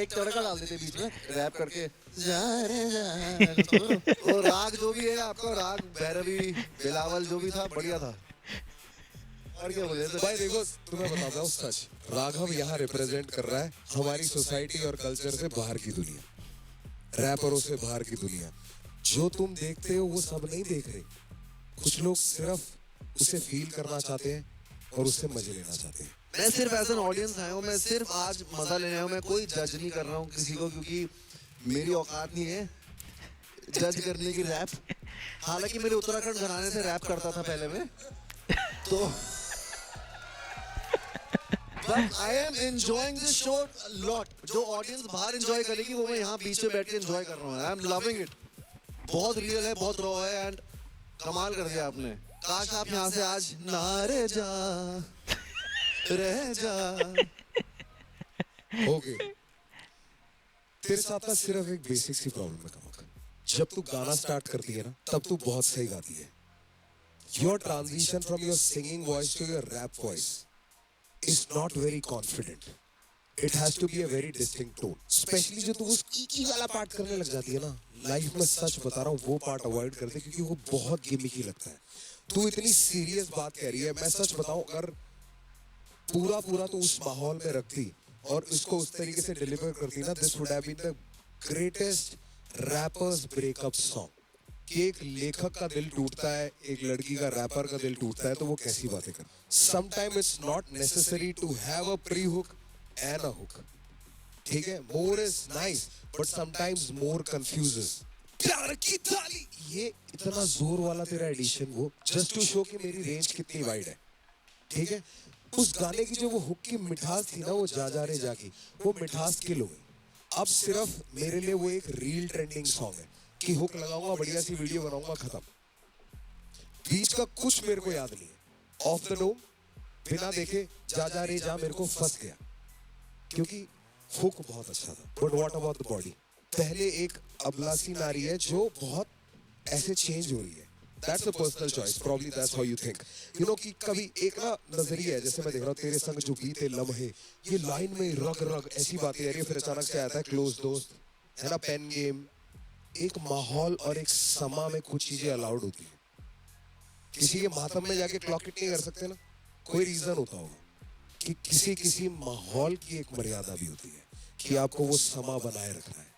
एक तड़का डाल देते बीच में रैप करके, जा रे जा। और राग जो भी है आपका, राग भैरवी बिलावल जो भी था, बढ़िया था। और क्या बोले थे भाई देखो, तुम्हें बताता हूँ सच, राघव यहाँ रिप्रेजेंट कर रहा है हमारी सोसाइटी और कल्चर से बाहर की दुनिया, रैपरों से बाहर की दुनिया। जो तुम देखते हो वो सब नहीं देख रहे। कुछ लोग सिर्फ उसे फील करना चाहते हैं और उससे मजे लेना चाहते हैं। मैं सिर्फ एज एन ऑडियंस आया हूँ, मैं सिर्फ आज मजा लेने आया हूँ। मैं कोई जज नहीं कर रहा हूँ किसी को, क्योंकि मेरी औकात नहीं है जज करने की रैप। हालांकि मेरे उत्तराखंड घराने से रैप करता था पहले मैं, तो but I am enjoying this show lot. जो ऑडियंस बाहर एंजॉय करेगी वो मैं यहाँ बीच में बैठ के एंजॉय कर रहा हूँ। I am loving it. बहुत रियल है, बहुत रॉ है, एंड कमाल कर दिया आपने। काश आप यहाँ से आज ना रह जा, रह जा। ओके, तेरे साथ ना सिर्फ एक बेसिक सी प्रॉब्लम है कमक। जब तू गाना स्टार्ट करती है ना, तब तू बहुत सही गाती है। Your transition from your singing voice to your rap voice is not very confident. It has to be a very distinct tone. Specially जो तू उस की वाला पार्ट करने लग जाती है ना, लाइफ में सच बता रहा हूँ वो पार्ट अवॉइड कर दे, क्योंकि वो बहुत गिमिकी लगता है। तू इतनी सीरियस बात कह रही है, मैं सच बताऊं, अगर पूरा पूरा तो उस माहौल में रखती और इसको उस तरीके से डिलीवर करती ना, this would have been the greatest rappers breakup song. कि एक लेखक का दिल टूटता है, एक लड़की का रैपर का दिल टूटता है, तो वो कैसी बातें कर। Sometime it's not necessary to have a pre hook and a hook, ठीक है? More is nice but sometimes more confuses. प्यार की थाली, ये इतना जोर वाला तेरा एडिशन, वो जस्ट टू शो कि मेरी रेंज कितनी वाइड है, ठीक है? उस गाने की जो वो हुक की मिठास थी ना, वो जा रे जाकी, वो मिठास किल हो गई। अब सिर्फ मेरे लिए वो एक रील ट्रेंडिंग सॉन्ग है कि हुक लगाऊंगा, बढ़िया सी वीडियो बनाऊंगा, खत्म। बीच का कुछ मेरे को याद नहीं है। ऑफ द डोम बिना देखे जा रे जा मेरे को फंस गया, क्योंकि हुक बहुत अच्छा था। But what about the body? पहले एक अबला सी नारी है जो बहुत ऐसे चेंज हो रही है। That's a personal choice. Probably that's how you think. You know कि कभी एक ना नजरिया है, जैसे मैं देख रहा हूँ तेरे संग जो बीते लम्हे, ये लाइन में रग रग ऐसी बातें आ रही है, फिर अचानक से आता है क्लोज दोस्त, है ना, पेन गेम। एक माहौल और एक समा में कुछ चीजें अलाउड होती है। किसी के मातम में जाके क्लॉक इट नहीं कर सकते ना, कोई रीजन होता होगा कि किसी किसी माहौल की एक मर्यादा भी होती है कि आपको वो समा बनाए रखना है।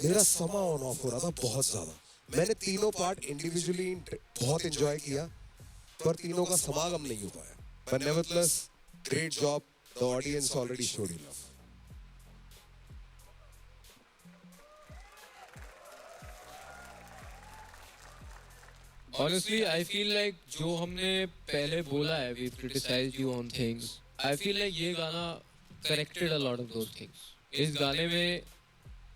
मेरा समा ऑन ऑफ हो रहा था बहुत ज्यादा। मैंने तीनों पार्ट इंडिविजुअली बहुत एंजॉय किया, पर तीनों का समागम नहीं हो पाया। But nevertheless, great job. The audience already showed you love. Honestly, I feel like जो हमने पहले बोला है, we criticized you on things. I feel like ये गाना corrected a lot of those things. इस गाने में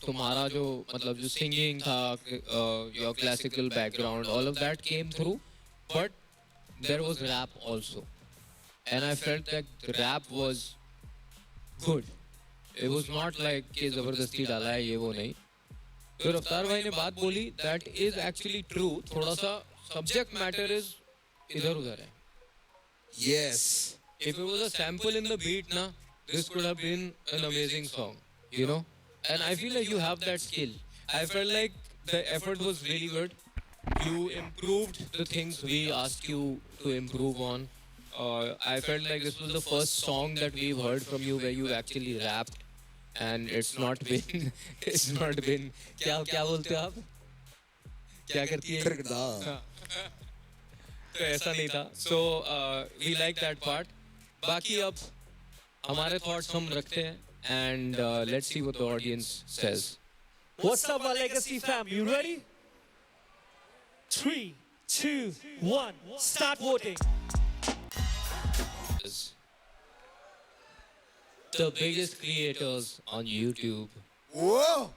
तुम्हारा जो मतलब जो सिंगिंग था, your classical background, all of that came through, but there was rap also, and I felt that the rap was good. It was not like कि जबरदस्ती डाला है ये वो नहीं। तो रफ्तार भाई ने बात बोली, that is actually true. थोड़ा सा subject matter is इधर उधर है। Yes. If it was a sample in the beat, na, this could have been an amazing song, you know. And I feel like you have that skill. I felt like the effort was really good. You improved the things we asked you to improve on. I felt like this was the first song that we've heard from you where you actually rapped, and it's not been, it's not been. क्या बोलते हो आप? क्या करती है? तो ऐसा नहीं था. So we like that part. बाकी अब हमारे thoughts हम रखते हैं and let's see what the audience says. What's up, our legacy fam? You ready? 3, 2, 1, start voting. The biggest creators on YouTube. Whoa!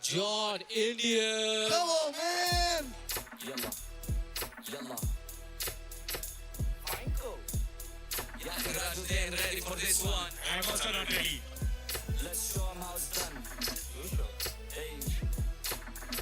John Indian. Come on, man! Yalla, yalla. Ready for this one? I'm also not ready. Let's show 'em how it's done. Hey,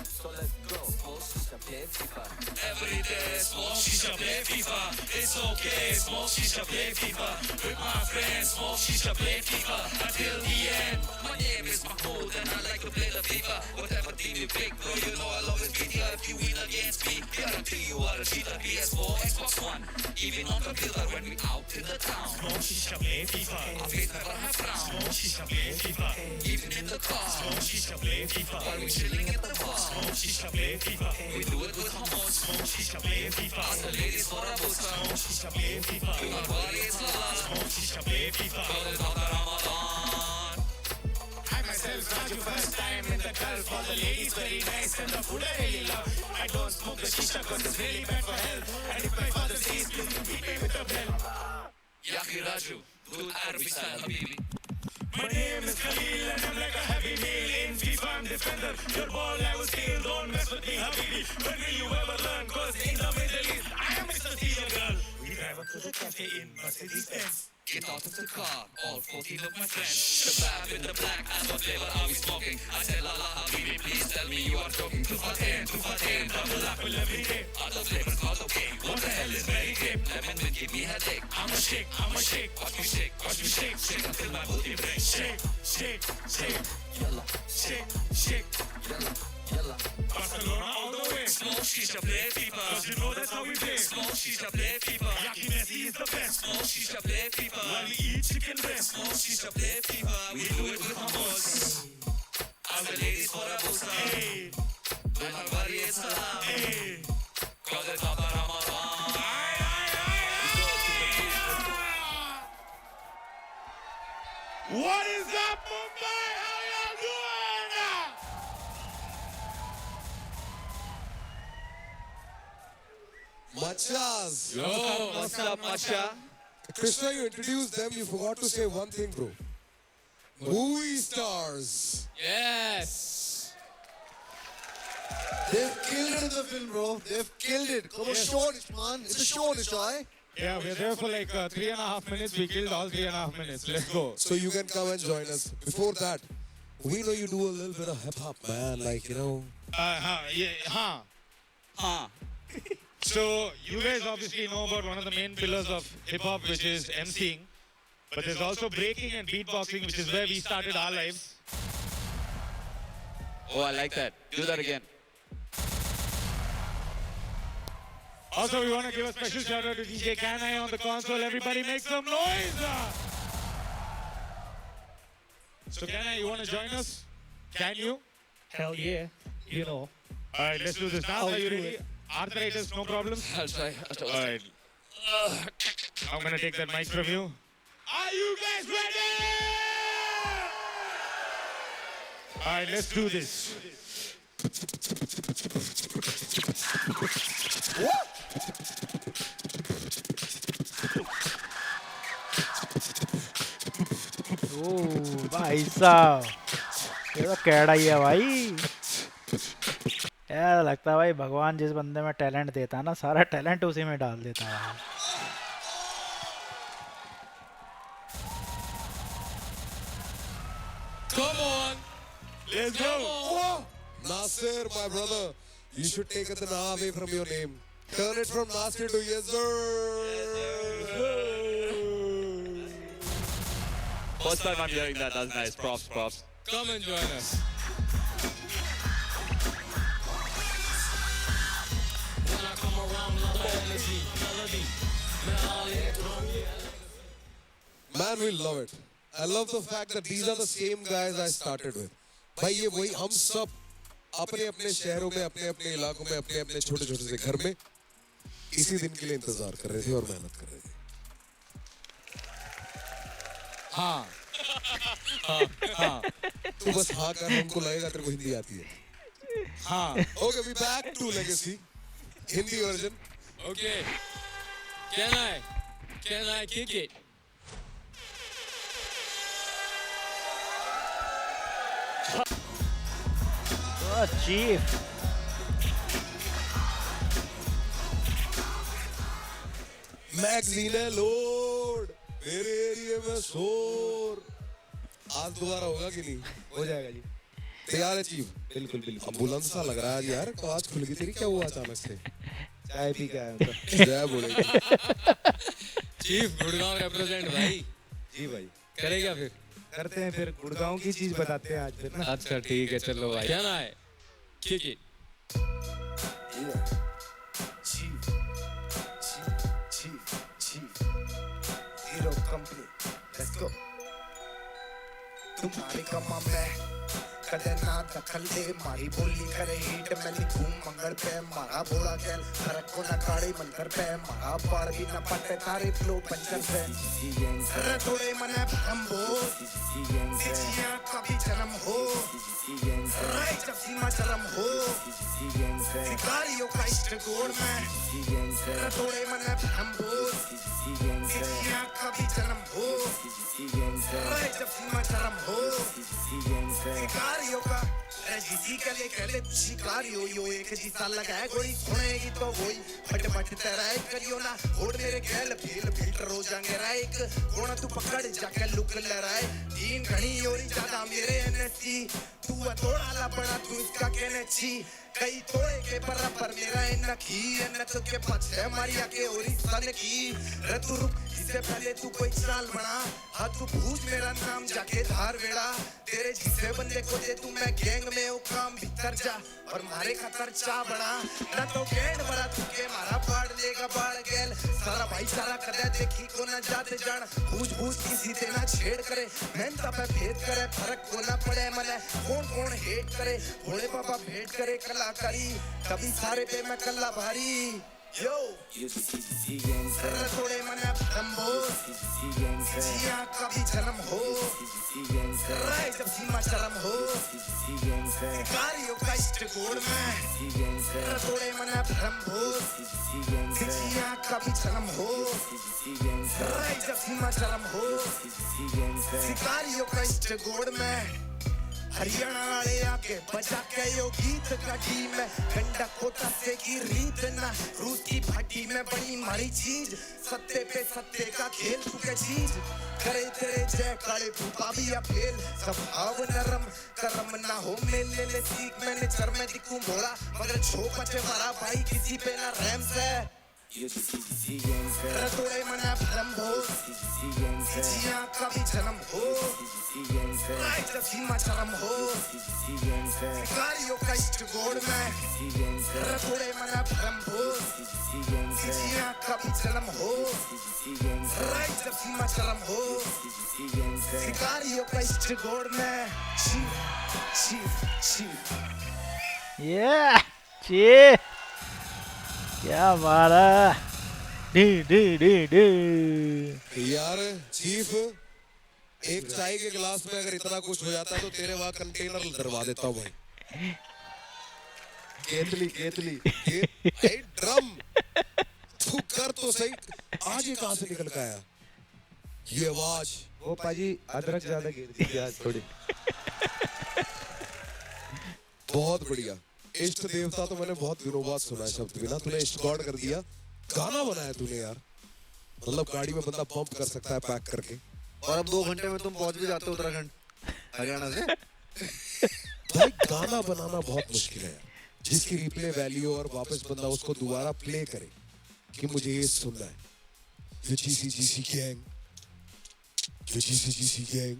so let's go. Smoke shisha, play FIFA. Every day, smoke shisha, play FIFA. It's okay, smoke shisha, play FIFA. With my friends, smoke shisha, play FIFA. Until the end. My name is Mahmood and I like to play the FIFA. Whatever team you pick, bro, you know I'll always beat you if you win against me. Guarantee you are a cheater. PS4, Xbox One, even on computer when we out in the town. Smoke shisha, play FIFA. Our face never have frown. Smoke shisha, play FIFA. Even in the car, Smoke shisha, play FIFA. while we chilling at the bar, Smoke shisha, play FIFA. we do it with hummus. Smoke shisha, play FIFA. The ladies for a booster. Smoke shisha, play FIFA. My body is halal. Smoke shisha, play FIFA. Call it on the Ramadan. I myself, Raju, first time in the Gulf. All the ladies very nice and the food I really love. I don't smoke the shisha cause it's really bad for health. And if my father says, please don't beat me with a bell. Yaki Raju, do it Arabic style, Habibi. My name is Khalil and I'm like a heavy meal. In FIFA I'm defender. Your ball I will steal. Don't mess with me, Habibi. When will you ever learn? Cause in the Middle East I am Mr. Steel Girl. We drive up to the cafe in Mercedes Benz. Get out of the car, all 14 of my friends. Shabab in the black, as what flavor are we smoking? I said, Lala Habibi, please tell me you are joking. 2 for 10, 2 for 10, double apple every day. Other flavors not okay. What the hell is very hip? Lemon will give me headache. I'ma shake, I'ma shake. Watch me shake, Watch me shake, shake until my booty breaks. shake, shake, shake, Yalla, shake, shake. yalla, yalla. Barcelona all the way. Smoke shisha, play FIFA. Cause you know that's how we play. Smoke shisha, play FIFA. Yaki Messi is the best. Smoke shisha, play FIFA. While we eat chicken breast. Smoke shisha, play FIFA. We do it with hummus. Ask the ladies for a booster. Hey, When my body is halal. hey. Cause it's not the Ramadan. What is up, Mumbai? How y'all doing? Machas. Yo, what's up, Masha? Krishna, you introduced them. You forgot to say one thing, bro. Movie stars. Yes. They've killed it in the film, bro. They've killed it. Come on, show it, man. It's a show, Nishai. Yeah, we're there for like 3.5 minutes. We killed all 3.5 minutes. Let's go. So you can come and join us. Before that, we know you do a little bit of hip hop, man. Like, you know. So you guys obviously know about one of the main pillars of hip hop, which is MCing. But there's also breaking and beatboxing, which is where we started our lives. Oh, I like that. Do that again. Also, we want to give a special shout out to DJ Kanai on the console. Everybody make some noise! So Kanai, you want to join us? Can you? Hell yeah. You know. Alright, let's do this now. Are you ready? Arthritis, no problem? I'll try. Alright. I'm gonna take that mic from you. Are you guys ready? Alright, let's do this. ओ भाई साहब, ये तो कैड़ा ही है भाई। यार लगता है भाई भगवान जिस बंदे में टैलेंट देता है ना, सारा टैलेंट उसी में डाल देता है। Come on. Let's go. Oh, Nasir, my brother, you should take the na away from your name. Turn it from Nasir to yes, sir. First time I'm hearing that. That's nice. Props, props. Come and join us. Man, we love it. I love the fact that these are the same guys I started with. भाई ये वही हम सब अपने अपने शहरों में, अपने अपने इलाकों में, अपने अपने छोटे छोटे से घर में इसी दिन के लिए इंतजार कर रहे थे और मेहनत कर रहे थे। हाँ तू बस हाँ कर, हमको लगेगा तेरे को हिंदी आती है। हाँ okay, we back to legacy Hindi version. Okay can I kick it chief magazine है लोड, मेरे एरिया में शोर। आज दोबारा होगा कि नहीं? हो जाएगा जी। तैयार है चीफ? बिल्कुल बिल्कुल। अब बुलंद सा लग रहा है आज यार, तो आज खुल गई तेरी, क्या हुआ अचानक से? चाय पी के आया हूँ तो। जय बोलेगी। चीफ गुड़गांव रिप्रेजेंट भाई। जी भाई, करेगा फिर? करते हैं फिर, गुड़गांव की चीज बताते हैं आज फिर ना। अच्छा ठीक है, चलो भाई। क्या ना है? Kick it. Hero company, let's go. तुम्हारी कमा में कदे ना दखल दे, मारी बोली करे हिट में लिखूं मंगल पे, मारा बोला गैल फरक को ना काड़ी मंदिर पे, मारा बाल भी ना पटे तारी फ्लो पंचर पे। अरे थोड़े मने भ्रमो सिचिया कभी जन्म हो, राय जब सीमा चरम हो, शिकारियों का इष्ट गोड़ में। अरे थोड़े मने भ्रमो सिचिया कभी जन्म हो, राय जब सीमा चरम हो, शिकारियों का जिसी कले कले शिकारियों यो एक जिसा लगाए कोई सुनेगी तो वही फट फट तेराए करियो ना होड़ मेरे गैल फील फिल्टर हो जाएंगे राइक कोना तू पकड़ जाके लुक लराए तीन घनी और ज्यादा मेरे एनएससी तू थोड़ा ला बड़ा तू इसका कहने छी कई थोड़े के बराबर मेरा इन की न तो के पछे मारिया के और सन की रतु रुक इससे पहले तू कोई चाल बना हाँ तू पूछ मेरा नाम जाके धार वेड़ा तेरे जिसे बंदे को दे तू मैं गैंग में वो काम भीतर जा और मारे खतर चा बना न तो गैंग बड़ा तू के मारा पाड़ लेगा बाढ़ गैल सारा भाईचारा कदे देखी को न जाते जान पूछ पूछ किसी से ना छेड़ करे मेहनता पे भेद करे फर्क को ना पड़े मने कौन कौन हेट करे भोले बाबा भेंट करे कलाकारी कभी सारे पे मैं कल्ला भारी Yo, थोड़े मने भ्रमो जिया कभी जन्म हो, राय जब सीमा चरम हो, शिकारियों का इष्ट गोड़ में। थोड़े मने भ्रमो जिया कभी जन्म हो, राय जब सीमा चरम हो, शिकारियों का इष्ट गोड़ में। हरियाणा वाले आके बजा के यो गीत काटी में गंडा कोटा से की रीत ना रूस की भाटी में बनी मारी चीज सत्ते पे सत्ते का खेल चुके चीज करे तेरे जय काले फूफा भी या फेल स्वभाव नरम करम ना हो मेले ले सीख मैंने चर में दिखूं भोला मगर छो बचे मारा भाई किसी पे ना रहम से थोड़े मना भ्रम हो जिया कभी जन्म हो राय जब सीमा चरम हो शिकारियों का इष्ट गोड़ में थोड़े मना भ्रम हो जिया कभी जन्म हो राय जब सीमा चरम हो शिकारियों का इष्ट गोड़ में शिव शिव शिव चीफ क्या मारा डी डी डी डी यार चीफ, एक चाय के गिलास में अगर इतना कुछ हो जाता तो तेरे वहां कंटेनर डरवा देता हूँ भाई। केतली केतली ड्रम तू कर तो सही, आज ये कहां से निकल के आया ये आवाज? वो पाजी अदरक ज्यादा गिर थी आज थोड़ी। बहुत बढ़िया। इष्ट देवता तो मैंने बहुत दिनों बाद सुना है शब्द बिना, तूने इष्ट गॉड कर दिया। गाना बनाया तूने यार, मतलब गाड़ी में बंदा पंप कर सकता है पैक करके। और अब 2 घंटे में तुम पहुंच भी जाते हो उत्तराखंड हरियाणा से। भाई गाना बनाना बहुत मुश्किल है जिसकी रिप्ले वैल्यू और वापस बंदा उसको दोबारा प्ले करे कि मुझे ये सुनना है। जो जीसी गैंग, जो जीसी गैंग,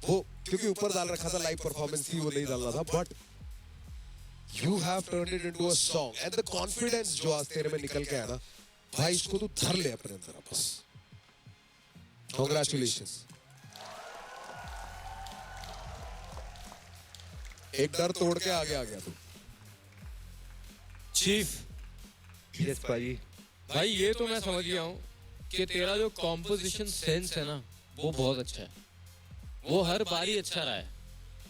वो क्योंकि ऊपर डाल रखा था लाइव परफॉर्मेंस थी, वो नहीं डालना था, but you have turned it into a song and the confidence जो आज तेरे में निकल के आया ना भाई, इसको तू धर ले अपने अंदर बस। Congratulations। एक डर तोड़ के आगे आ गया तू। चीफ यस भाई। भाई ये तो मैं समझ गया हूँ कि तेरा जो कॉम्पोजिशन सेंस है ना वो बहुत अच्छा है, वो हर बारी अच्छा रहा है,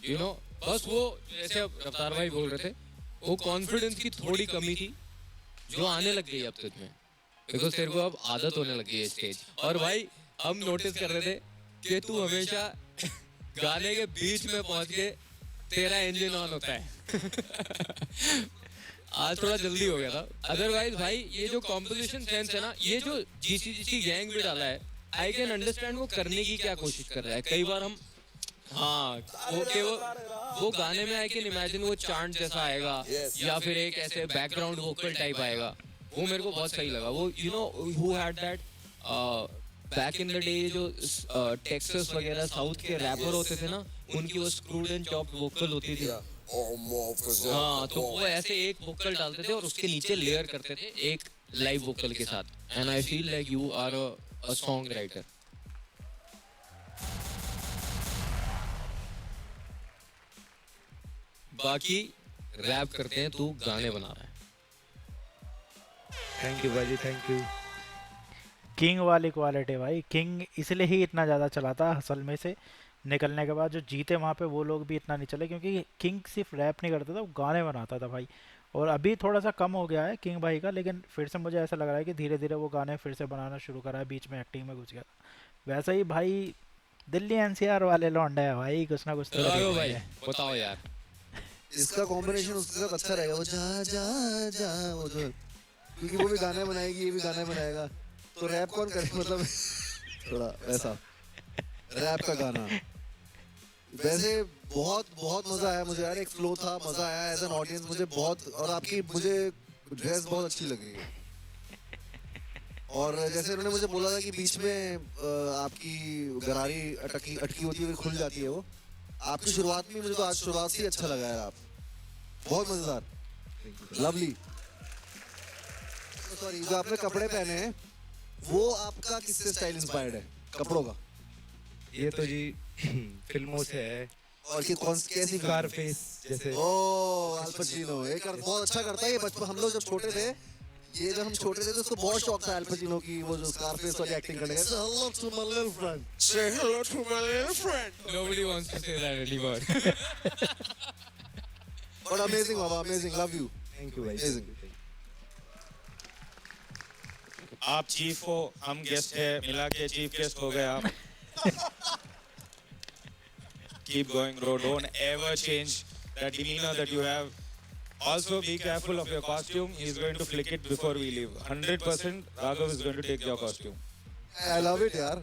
यू नो। बस वो जैसे अब रफ्तार भाई बोल रहे थे, वो कॉन्फिडेंस की थोड़ी कमी थी जो आने लग गई अब तुझ में, बिकॉज तेरे को अब आदत होने लगी है स्टेज। और भाई हम नोटिस कर रहे थे कि तू हमेशा गाने के बीच में पहुंच के तेरा इंजन ऑन होता है। आज थोड़ा जल्दी हो गया था, अदरवाइज भाई ये जो कॉम्पोजिशन सेंस है ना, ये जो जीसी गैंग भी डाला है, आई कैन अंडरस्टैंड वो करने की क्या कोशिश कर रहा है। कई बार हम वो गाने में आई कैन इमेजिन वो चांट जैसा आएगा या फिर एक ऐसे बैकग्राउंड वोकल टाइप आएगा, वो मेरे को बहुत सही लगा। वो you know who had that back in the day, जो टेक्सास वगैरह साउथ के रैपर होते थे ना, उनकी वो स्क्रूड एंड चॉप्ड वोकल होती थी। हाँ, तो वो ऐसे एक वोकल डालते थे और उसके नीचे लेयर करते थे एक लाइव वोकल के साथ। And I feel like you are a song writer. बाकी रैप करते हैं, तू गाने बना रहा है। थैंक यू भाई, थैंक यू। किंग वाली क्वालिटी भाई, किंग इसलिए ही इतना ज़्यादा चला था हसल में से निकलने के बाद। जो जीते वहाँ पे वो लोग भी इतना नहीं चले, क्योंकि किंग सिर्फ रैप नहीं करता था, वो गाने बनाता था भाई। और अभी थोड़ा सा कम हो गया है किंग भाई का, लेकिन फिर से मुझे ऐसा लग रहा है कि धीरे धीरे वो गाने फिर से बनाना शुरू करा है, बीच में एक्टिंग में घुस गया। वैसे ही भाई दिल्ली एनसीआर वाले लौंडे हैं भाई, कुछ ना कुछ तो बताओ भाई, बताओ यार। इसका कॉम्बिनेशन उसके साथ अच्छा रहेगा, वो जा जा जा, वो जो, क्योंकि वो भी गाने बनाएगी, ये भी गाने बनाएगा, तो रैप कौन करे, मतलब थोड़ा वैसा रैप का गाना। वैसे बहुत बहुत मजा आया मुझे यार, एक फ्लो था, मजा आया एज एन ऑडियंस मुझे बहुत। और आपकी मुझे ड्रेस बहुत अच्छी लगी है। और जैसे उन्होंने मुझे बोला था कि बीच में आपकी गरारी अटकी होती है, खुल जाती है, वो आपकी शुरुआत में, मुझे तो आज शुरुआत से ही अच्छा लगा यार, आप बहुत मजेदार, लवली। सॉरी, जो आपने कपड़े पहने हैं वो आपका किससे स्टाइल इंस्पायर्ड है कपड़ों का? ये तो जी फिल्मों से है। और कि कौन सी कैसी स्कारफेस जैसे। ओ अल पचिनो, ये बहुत अच्छा करता है ये। बचपन हम लोग जब छोटे थे, ये जब हम छोटे थे तो उसको बहुत शौक था अल पचिनो की, वो जो स्कारफेस वाली एक्टिंग करने का। Hello to my little friend, say hello to my little friend. Nobody wants to say that anymore. But amazing बाबा, amazing, love you. Thank you भाई। अमेजिंग। आप चीफ हो, हम गेस्ट है, मिला के चीफ गेस्ट हो गए आप। Keep going bro, don't ever change that demeanor that you have. Also be careful of your costume, he's going to flick it before we leave. 100% Raghav is going to take your costume. I love it यार।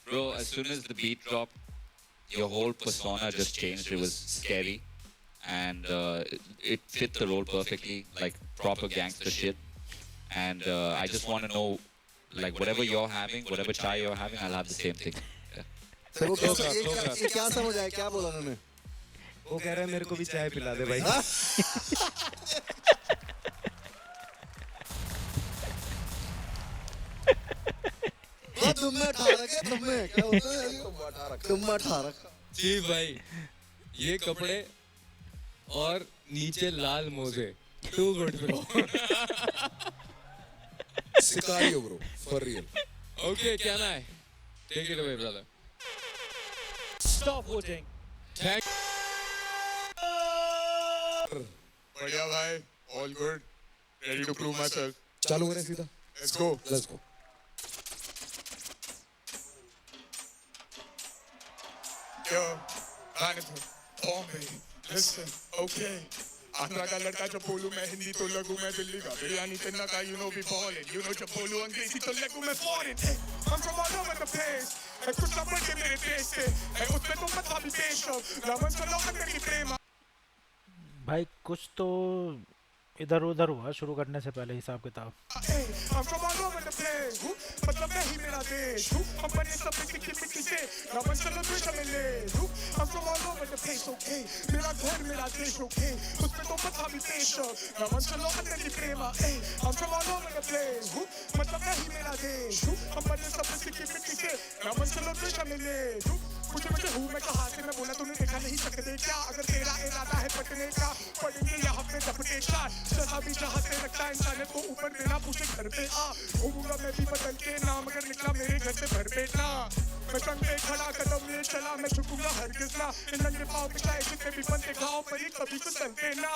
Bro, as soon as the beat dropped, your whole persona just changed. It was scary. And it fit the role perfectly, like proper gangster shit. And I just want to know, like whatever you're having, whatever chai you're having, I'll have the same thing. Sir वो क्या समझ आया, क्या बोला उन्होंने? वो कह रहा है मेरे को भी चाय पिला दे भाई। तुमने अठारह के, तुमने क्या बोलते हैं, तुमने 18। जी भाई, ये कपड़े और नीचे लाल मोजे, too good bro. Sicario bro, for real. Okay, क्या ना है? Take it away brother. Stop voting. Thank बढ़िया भाई, all good, ready to prove myself. चालू करें सीधा। Let's go. Let's go. Yo, Bombay, listen, okay. Andhra का लड़का जब बोलूं मैं हिंदी तो लगूं मैं दिल्ली का, बिरयानी तेना का you know we ballin', you know जब बोलूं अंग्रेजी तो लगूं मैं foreign. I'm from all over the place, है कुछ ना बढ़ के मेरे देश से, है उसमें तो मत भाभी पेश हो, रावण चलो अंदर की प्रेम। भाई कुछ तो इधर उधर हुआ शुरू करने से पहले, हिसाब किताब। I'm from all over the place, मतलब मैं ही मेरा देश हूँ, हम बने सब मिट्टी मिट्टी से, रावण चलो दुश्मन में ले लूँ। I'm from all over the place, okay, मेरा घर मेरा देश, okay, उसमें तो मत भाभी पेश हो, रावण चलो अंदर की प्रेम। I'm from all over the place, मतलब मैं ही मेरा देश हूँ, हम बने सब मिट्टी मिट्टी से, रावण चलो दुश्मन में ले लूँ। मुझे हूँ मैं कहाँ से मैं बोला तूने देखा नहीं सकते क्या अगर तेरा इरादा है पटने का पड़ेंगे यहाँ पे झपटे चार सजा भी जहाँ से लगता है इंसानियत को ऊपर देना पूछे घर पे आ होऊंगा मैं भी बदल के नाम अगर निकला मेरे घर से भर पेटना मैं संग पे खड़ा कदम लिए चला मैं झुकूंगा हरगिज़ ना इन नंगे पाँव पे चाहे जितने भी बनते गाँव पर ही कभी तो चलते ना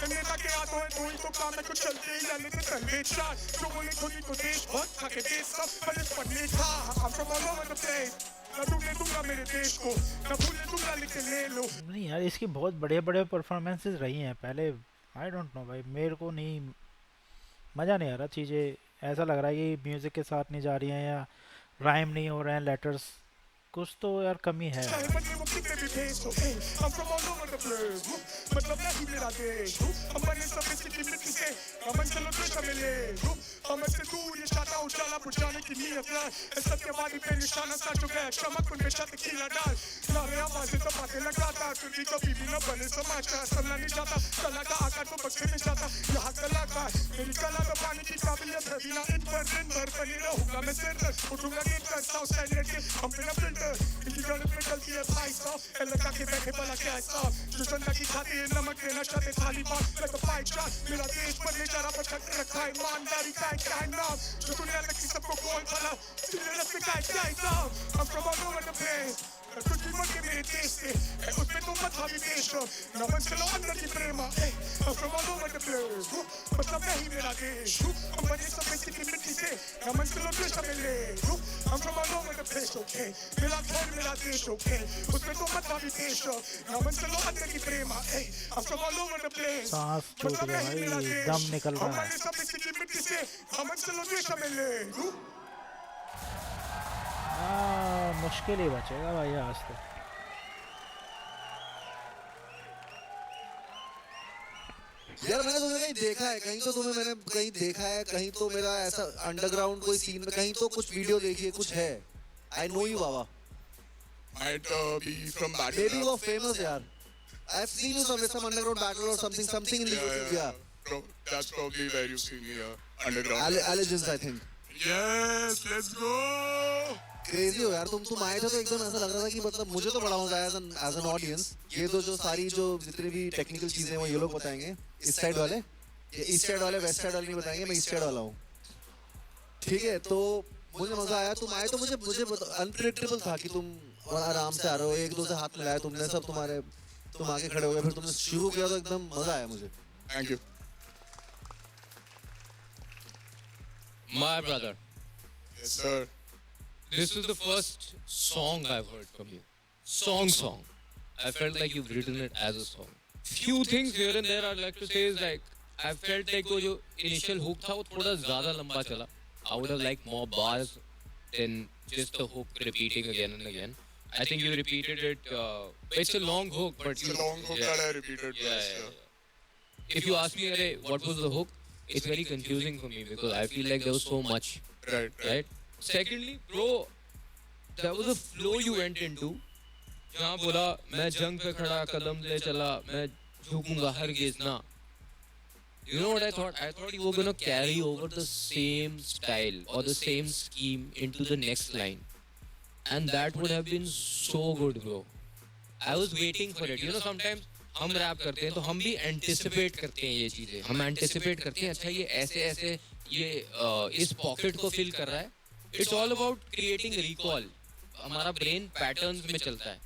नेता के हाथों है तो ही तो काम है कुछ चलते ही या लेते तलवे चार जो बोले खुदी को देश बहुत खाके देश सब पर इस पढ़ने का हम सब all over the place न डूबने दूंगा मेरे देश को न भूलने दूंगा लिखे ले लो नहीं यार, इसकी बहुत बड़े बड़े परफॉर्मेंसेस रही हैं पहले। आई डोंट नो भाई, मेरे को नहीं मज़ा नहीं आ रहा। चीज़ें ऐसा लग रहा है कि म्यूज़िक के साथ नहीं जा रही हैं या राइम नहीं हो रहे हैं, लेटर्स कुछ तो यार कमी है। चाहे बने वो कितने भी भेज हो I'm from all over the place मतलब नहीं मेरा देश हम बने सब इसी की मिट्टी से हम चलो तो मिले हम से दूर ये चाहता उजाला बुझाने की नीयत है इस सत्यवादी पे निशाना सा चुका है क्षमा कुन में छत खिला डाल सारे आवाज़ें तो बातें लगाता क्योंकि कभी भी न बने समाज का असर नहीं जाता कला का आकार तो बक्से में जाता यहाँ कलाकार मेरी कला तो पाने की काबिलियत है बिना इन पर दिन भर बनी रहूंगा मैं सिर उठूंगा गेट करता हूँ स्टैंडर्ड के हम बिना फिल्टर इनकी गलत में गलती है भाई साहब लगा के बैठे भला क्या है साहब जो जनता की खाती है नमक देना चाहते थाली बात like a fight shot मेरा देश पर ले जा रहा पर रखा है ईमानदारी का क्या है नाम जो दुनिया लगती सबको कौन भला सीधे रास्ते का क्या है नाम I'm from all over the place कुछ भी मन के मेरे देश से उसमें तो मत भाभी देश नमन चलो अंदर की प्रेमा I'm from all over the place मतलब नहीं मेरा देश हम बने सब इसी की मिट्टी से नमन चलो देश में ले I'm from all over the place okay मेरा घर मेरा देश okay उसमें तो मत भाभी देश नमन चलो अंदर की प्रेमा I'm from all over the place सांस छूट गया भाई, दम निकल रहा है। हमारे सब इसी की मिट्टी से नमन चलो देश में ले मुश्किल ही बचेगा भाई आज तो। यार मैंने तुम्हें कहीं देखा है, कहीं तो तुम्हें मैंने कहीं देखा है, कहीं तो मेरा ऐसा अंडरग्राउंड कोई सीन में कहीं तो कुछ वीडियो देखी है, कुछ है। I know you Baba. might be from back Maybe you are famous यार। I've seen you somewhere, some underground battle or something in the YouTube, yeah. That's probably where you see me underground Allegiance I think। yes let's go crazy हो यार तुम आए थे तो एकदम ऐसा लग रहा था कि मतलब मुझे तो बड़ा मजा आया एज एन ऑडियंस। ये तो जो सारी जो जितनी भी टेक्निकल चीजें हैं वो ये लोग बताएंगे, इस साइड वाले, ये ईस्ट साइड वाले वेस्ट साइड वाले नहीं बताएंगे, मैं ईस्ट साइड वाला हूँ, ठीक है। तो मुझे मजा आया, तुम आए तो मुझे अनप्रेडिक्टेबल था कि तुम आराम से आ रहे हो, एक दो से हाथ मिलाया तुमने, सब तुम्हारे, तुम आके खड़े हो गए, फिर तुमने शुरू किया तो एकदम मजा आया मुझे। thank you My brother, yes sir this is the first song I've heard from you. Song. I felt like you've written it as a song. Few things here and there I'd like to say is like, I felt like वो जो initial hook था वो थोड़ा ज़्यादा लंबा चला. I would have liked more bars than just the hook repeating again and again. I think you repeated it. It's a long hook, but it's a long hook that I repeated yeah. If you ask me, Arey, what was the hook? It's very confusing for me because I feel like there was so much. Right. Secondly, bro, there was a flow you went into. जहाँ बोला मैं जंग पे खड़ा कदम ले चला, मैं झुकूंगा हरगिज़ ना. You know what I thought? I thought you were gonna carry over the same style or the same scheme into the next line, and that would have been so good, bro. I was waiting for it. You know, sometimes हम rap करते हैं तो हम भी anticipate करते हैं ये चीज़ें, हम एंटिसिपेट करते हैं अच्छा ये ऐसे ये इस पॉकेट को फिल कर रहा है. It's all about creating recall. हमारा ब्रेन पैटर्न्स में चलता है,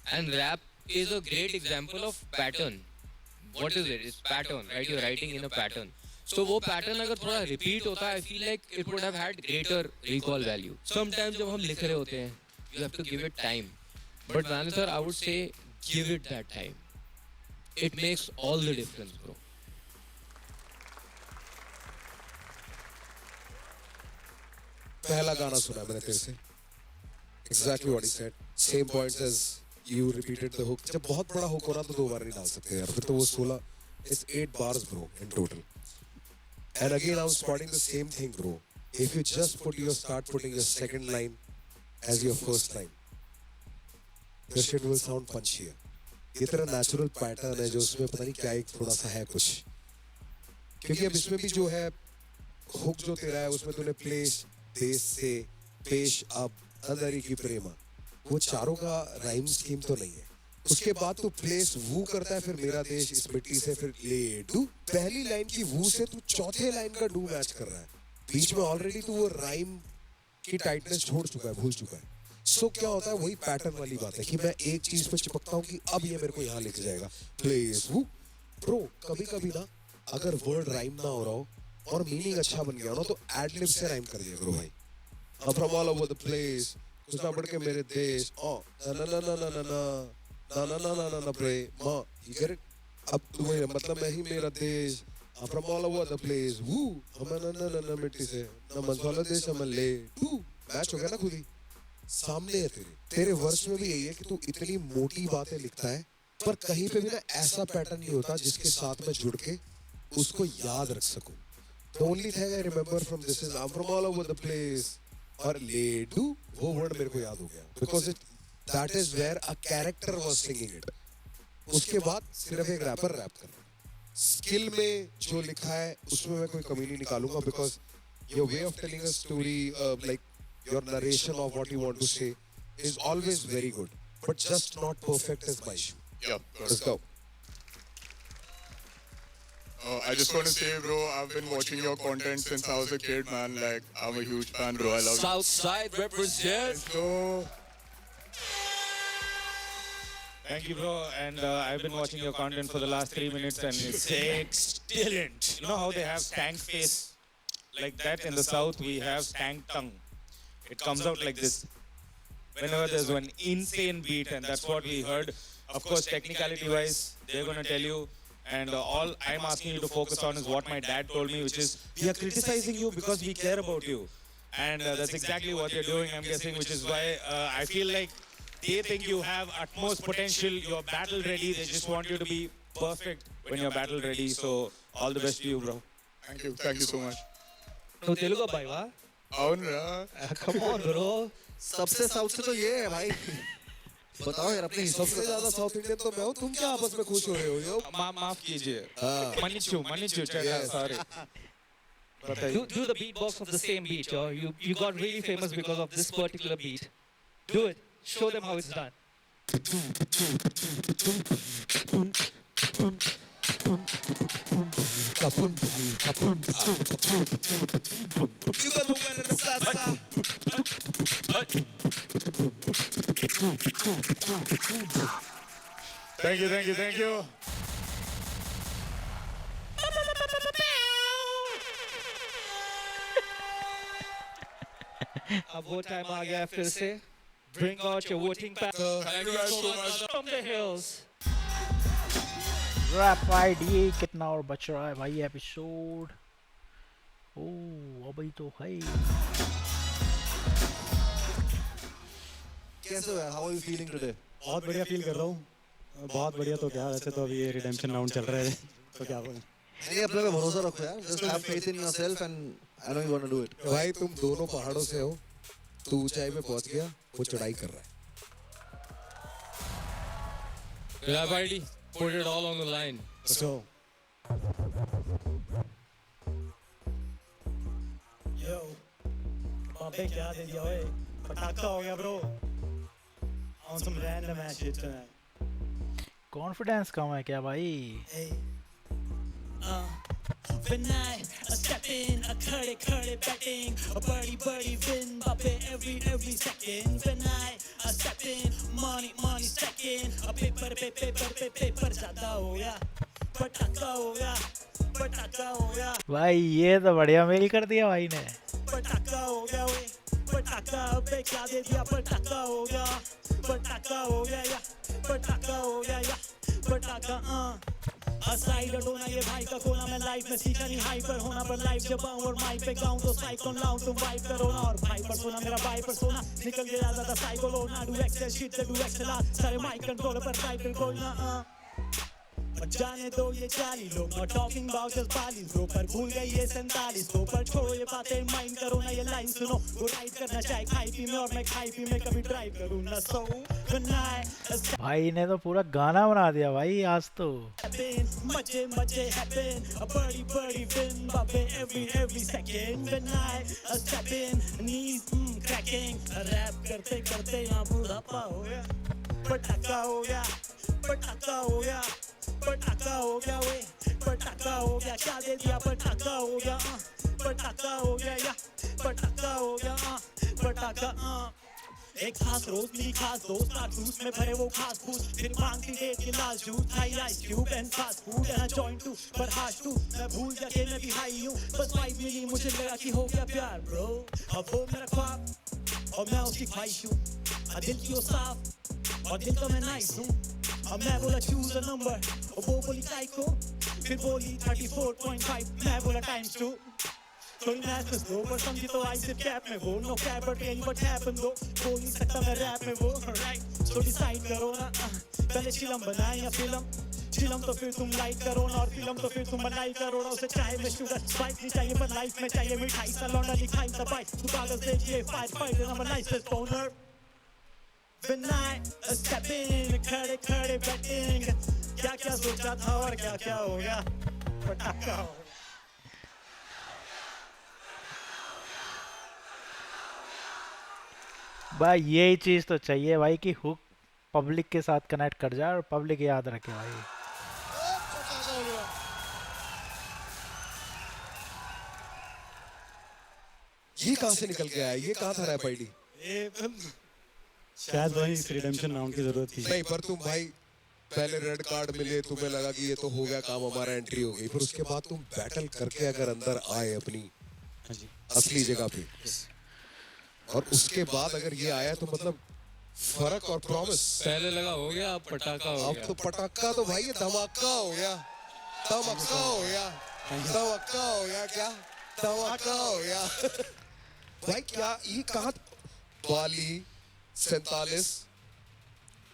and rap is a great example of pattern. What is it? It's pattern, right? You are writing in a pattern. So वो पैटर्न अगर थोड़ा रिपीट होता है, I feel like it would have had greater recall value. Sometimes जब हम लिख रहे होते हैं, you have to give it time, but मैंने sir I would say give it that time. It makes all the difference, bro. पहला गाना सुना मैंने तेरे से, exactly what he said, same points as you repeated the hook. जब बहुत बड़ा hook हो रहा तो 2 बार नहीं डाल सकते यार, फिर तो वो 16, it's 8 bars bro in total. And again I'm spotting the same thing bro. If you just start putting your second line as your first line, the shit will sound punchier. ये तेरा नेचुरल पैटर्न है जो उसमें पता नहीं क्या एक थोड़ा सा है कुछ, क्योंकि अब इसमें भी जो है हुक जो तेरा है उसमें तूने प्लेस देश से पेश अब अंदरी की प्रेमा, वो चारों का राइम स्कीम तो नहीं है। उसके बाद तू प्लेस वू करता है, फिर मेरा देश इस मिट्टी से, फिर ले डू। पहली लाइन की वू से तू चौथे लाइन का डू मैच कर रहा है। बीच में ऑलरेडी तू वो राइम की टाइटनेस छोड़ चुका है, भूल चुका है। सो क्या होता है, वही पैटर्न वाली बात है कि मैं एक चीज पे चिपकता हूँ कि अब ये मेरे को यहाँ लेके जाएगा। प्लेस वू ब्रो, कभी कभी ना अगर वर्ड राइम ना हो रहा हो और मीनिंग अच्छा बन गया हो ना, तो एडलिब से राइम कर दिया करो भाई। I'm from all over the place, कुछ ना बढ़ के मेरे देश, ना ना ना ना ना ना ना ना ना ना ना ना प्रे माँ, you get it? अब तुम्हें मतलब मैं ही मेरा देश। I'm from all over the place, woo, हम ना ना ना ना मिट्टी से, ना मंझौला देश हम ले, तू मैच हो गया ना खुद ही। सामने है तेरे वर्ष में भी यही है कि तू इतनी मोटी बातें लिखता है, पर कहीं पे भी ना ऐसा पैटर्न नहीं होता जिसके साथ में जुड़ के उसको याद रख सकूं। The only thing I remember from this is I'm from all over the place, और ले डू वो वर्ड मेरे को याद हो गया, because that is where a character was singing it. उसके बाद सिर्फ एक रैपर रैप कर रहा है। स्किल में जो लिखा है उसमें मैं कोई कमी नहीं निकालूंगा, because your way of telling a story, like your narration of what you want to say is always very good, but just not perfect as Baishu. Yeah, Let's go. I just want to say, bro, I've been watching your content since I was a kid, man. Like, I'm a huge fan, bro. I love it. Southside represent. So, Thank you, bro. And I've been watching your content for the last 3 minutes, and it's excellent. You know how they have stank face? Like that in the south, we have stank tongue. It comes out like this. Whenever there's one insane beat, and that's what we heard. Of course, technicality-wise, they're going to tell you. And all I'm asking you to focus on is what my dad told me, which is we are criticizing you because we care about you. And that's exactly what you're doing, I'm guessing, which is why I feel like they think you have utmost potential, you're battle ready, they just want you to be perfect when you're battle ready. So all the best to you, bro. thank you so much. No Telugu bhai wa? Aunra. Come on bro. सबसे south से तो ये है भाई। बताओ यार अपने हिसाब सबसे ज्यादा साउथ इंडियन तो मैं हूँ, तुम क्या आपस में खुश हो रहे हो? यो माफ कीजिए, मनिचू sorry. Do the beatbox of the same beat, yo. You got really famous because of this particular beat. Do it. Show them how it's done. Thank you. अब वो टाइम आ गया फिर से. Bring out your voting pack. Thank you guys so much. From the hills. Rap ID कितना और बच रहा है भाई एपिसोड? ओह अभी तो है। कैसे हो यार? How are you feeling today? बहुत बढ़िया फील कर रहा हूँ। बहुत बढ़िया तो क्या, वैसे तो अभी ये रिडेम्पशन राउंड चल रहा है तो क्या बोलें। नहीं, अपने पे भरोसा रखो यार। Just have faith in yourself and I know you want to do it. भाई तुम दोनों पहाड़ों से हो, तू ऊंचाई पे पहुंच गया, वो चढ़ाई कर रहा है। Rap ID, put it all on the line. Let's go. Yo, Bombay क्या दे दिया ओए? पटाखा हो गया bro. On some random ass shit tonight. Confidence कम है क्या भाई? Hey. When I step in, a khade batting, a birdie win, bape every second. When I step in, money stacking, a paper ज़्यादा हो गया, पटाखा हो गया. भाई ये तो बढ़िया मेल कर दिया भाई ने। पटाखा हो गया वे, पटाखा पे क्या दे दिया? पटाखा हो गया या पटाखा साइड हटोना ये भाई का खोना। मैं लाइफ में सीखा नहीं हाइपर होना, पर लाइफ जब आऊं और माइक पे गाऊं तो साइकोन लाऊं तुम वाइब करो ना। और भाई पर सोना मेरा भाई पर सोना निकल गया ज्यादा साइको लो ना। Do excel shit do excel सारे माइक कंट्रोल पर टाइटल कोई ना। जाने दो ये जाली लोग not talking about just Bali bro पर भूल गए ये 47 ब्रो पर छोड़ो ये बातें माइंड करो ना ये लाइन सुनो वो राइड करना चाहे खाई पी में और मैं खाई पी में कभी ड्राइव करूँ ना सो भाई ने तो पूरा गाना बना दिया भाई आज तो। मजे मजे happen a बड़ी बड़ी win बाबे every second when I step in knees cracking rap करते करते यहाँ बुढ़ापा हो गया पटाखा हो गया पटाखा हो गया पटाखा हो गया वे पटाखा हो गया क्या दे दिया पटाखा हो गया पटाखा हो गया या पटाखा हो गया पटाखा एक खास रोज मिली खास दोस्त जूस में भरे वो खास फूस फिर मांगती डेट गिलास juice high ice cube and fast food and joint to पर हाश टू मैं भूल गया कि मैं भी हाई हूँ बस वाइब मिली मुझे लगा कि हो गया प्यार ब्रो अब वो मेरा ख्वाब और मैं उसकी ख्वाहिश हूँ दिल की वो साफ और दिल का मैं नाइस हूँ अब मैं बोला चूज अ नंबर और वो बोली टाइप को फिर बोली 34.5 मैं बोला टाइम्स 2 थोड़ी मैथ में स्लो पर समझी तो आई सिर्फ कैप में वो no cap but any what happen दो बोल नहीं सकता मैं रैप में वो राइट तो डिसाइड करो ना पहले चिलम बनाए या फिल्म चिलम तो फिर तुम लाइक करो ना और फिल्म तो फिर तुम बनाई करो ना उसे चाहे में शुगर स्पाइस नहीं चाहिए पर लाइफ में चाहिए मिठाई सा लौंडा लिखाई सा बाइक तू कागज देखिए fight I'm a nicest owner when I step in खड़े खड़े बैटिंग क्या क्या सोचा था और क्या क्या हो गया पटाखा हो गया। भाई यही चीज़ तो चाहिए भाई कि हुक पब्लिक के साथ कनेक्ट कर जाए और पब्लिक याद रखे भाई। ये कहाँ से निकल के आया? ये कहाँ था रैप आईडी? शायद वही इस रिडेम्पशन राउंड की जरूरत थी। नहीं पर तुम भाई पहले रेड कार्ड मिले, तुम्हें लगा कि ये तो हो गया काम, हमारा एंट्री हो गई, फिर उसके बाद तुम बैटल करके अगर अंदर आए अपनी असली जगह पे और उसके बाद अगर ये आया तो मतलब फर्क और प्रॉमिस। पहले लगा हो गया अब पटाखा हो गया। अब तो पटाखा तो भाई ये धमाका हो गया, धमाका हो गया, धमाका हो गया, क्या धमाका हो गया भाई। क्या ये कहाँ वाली 47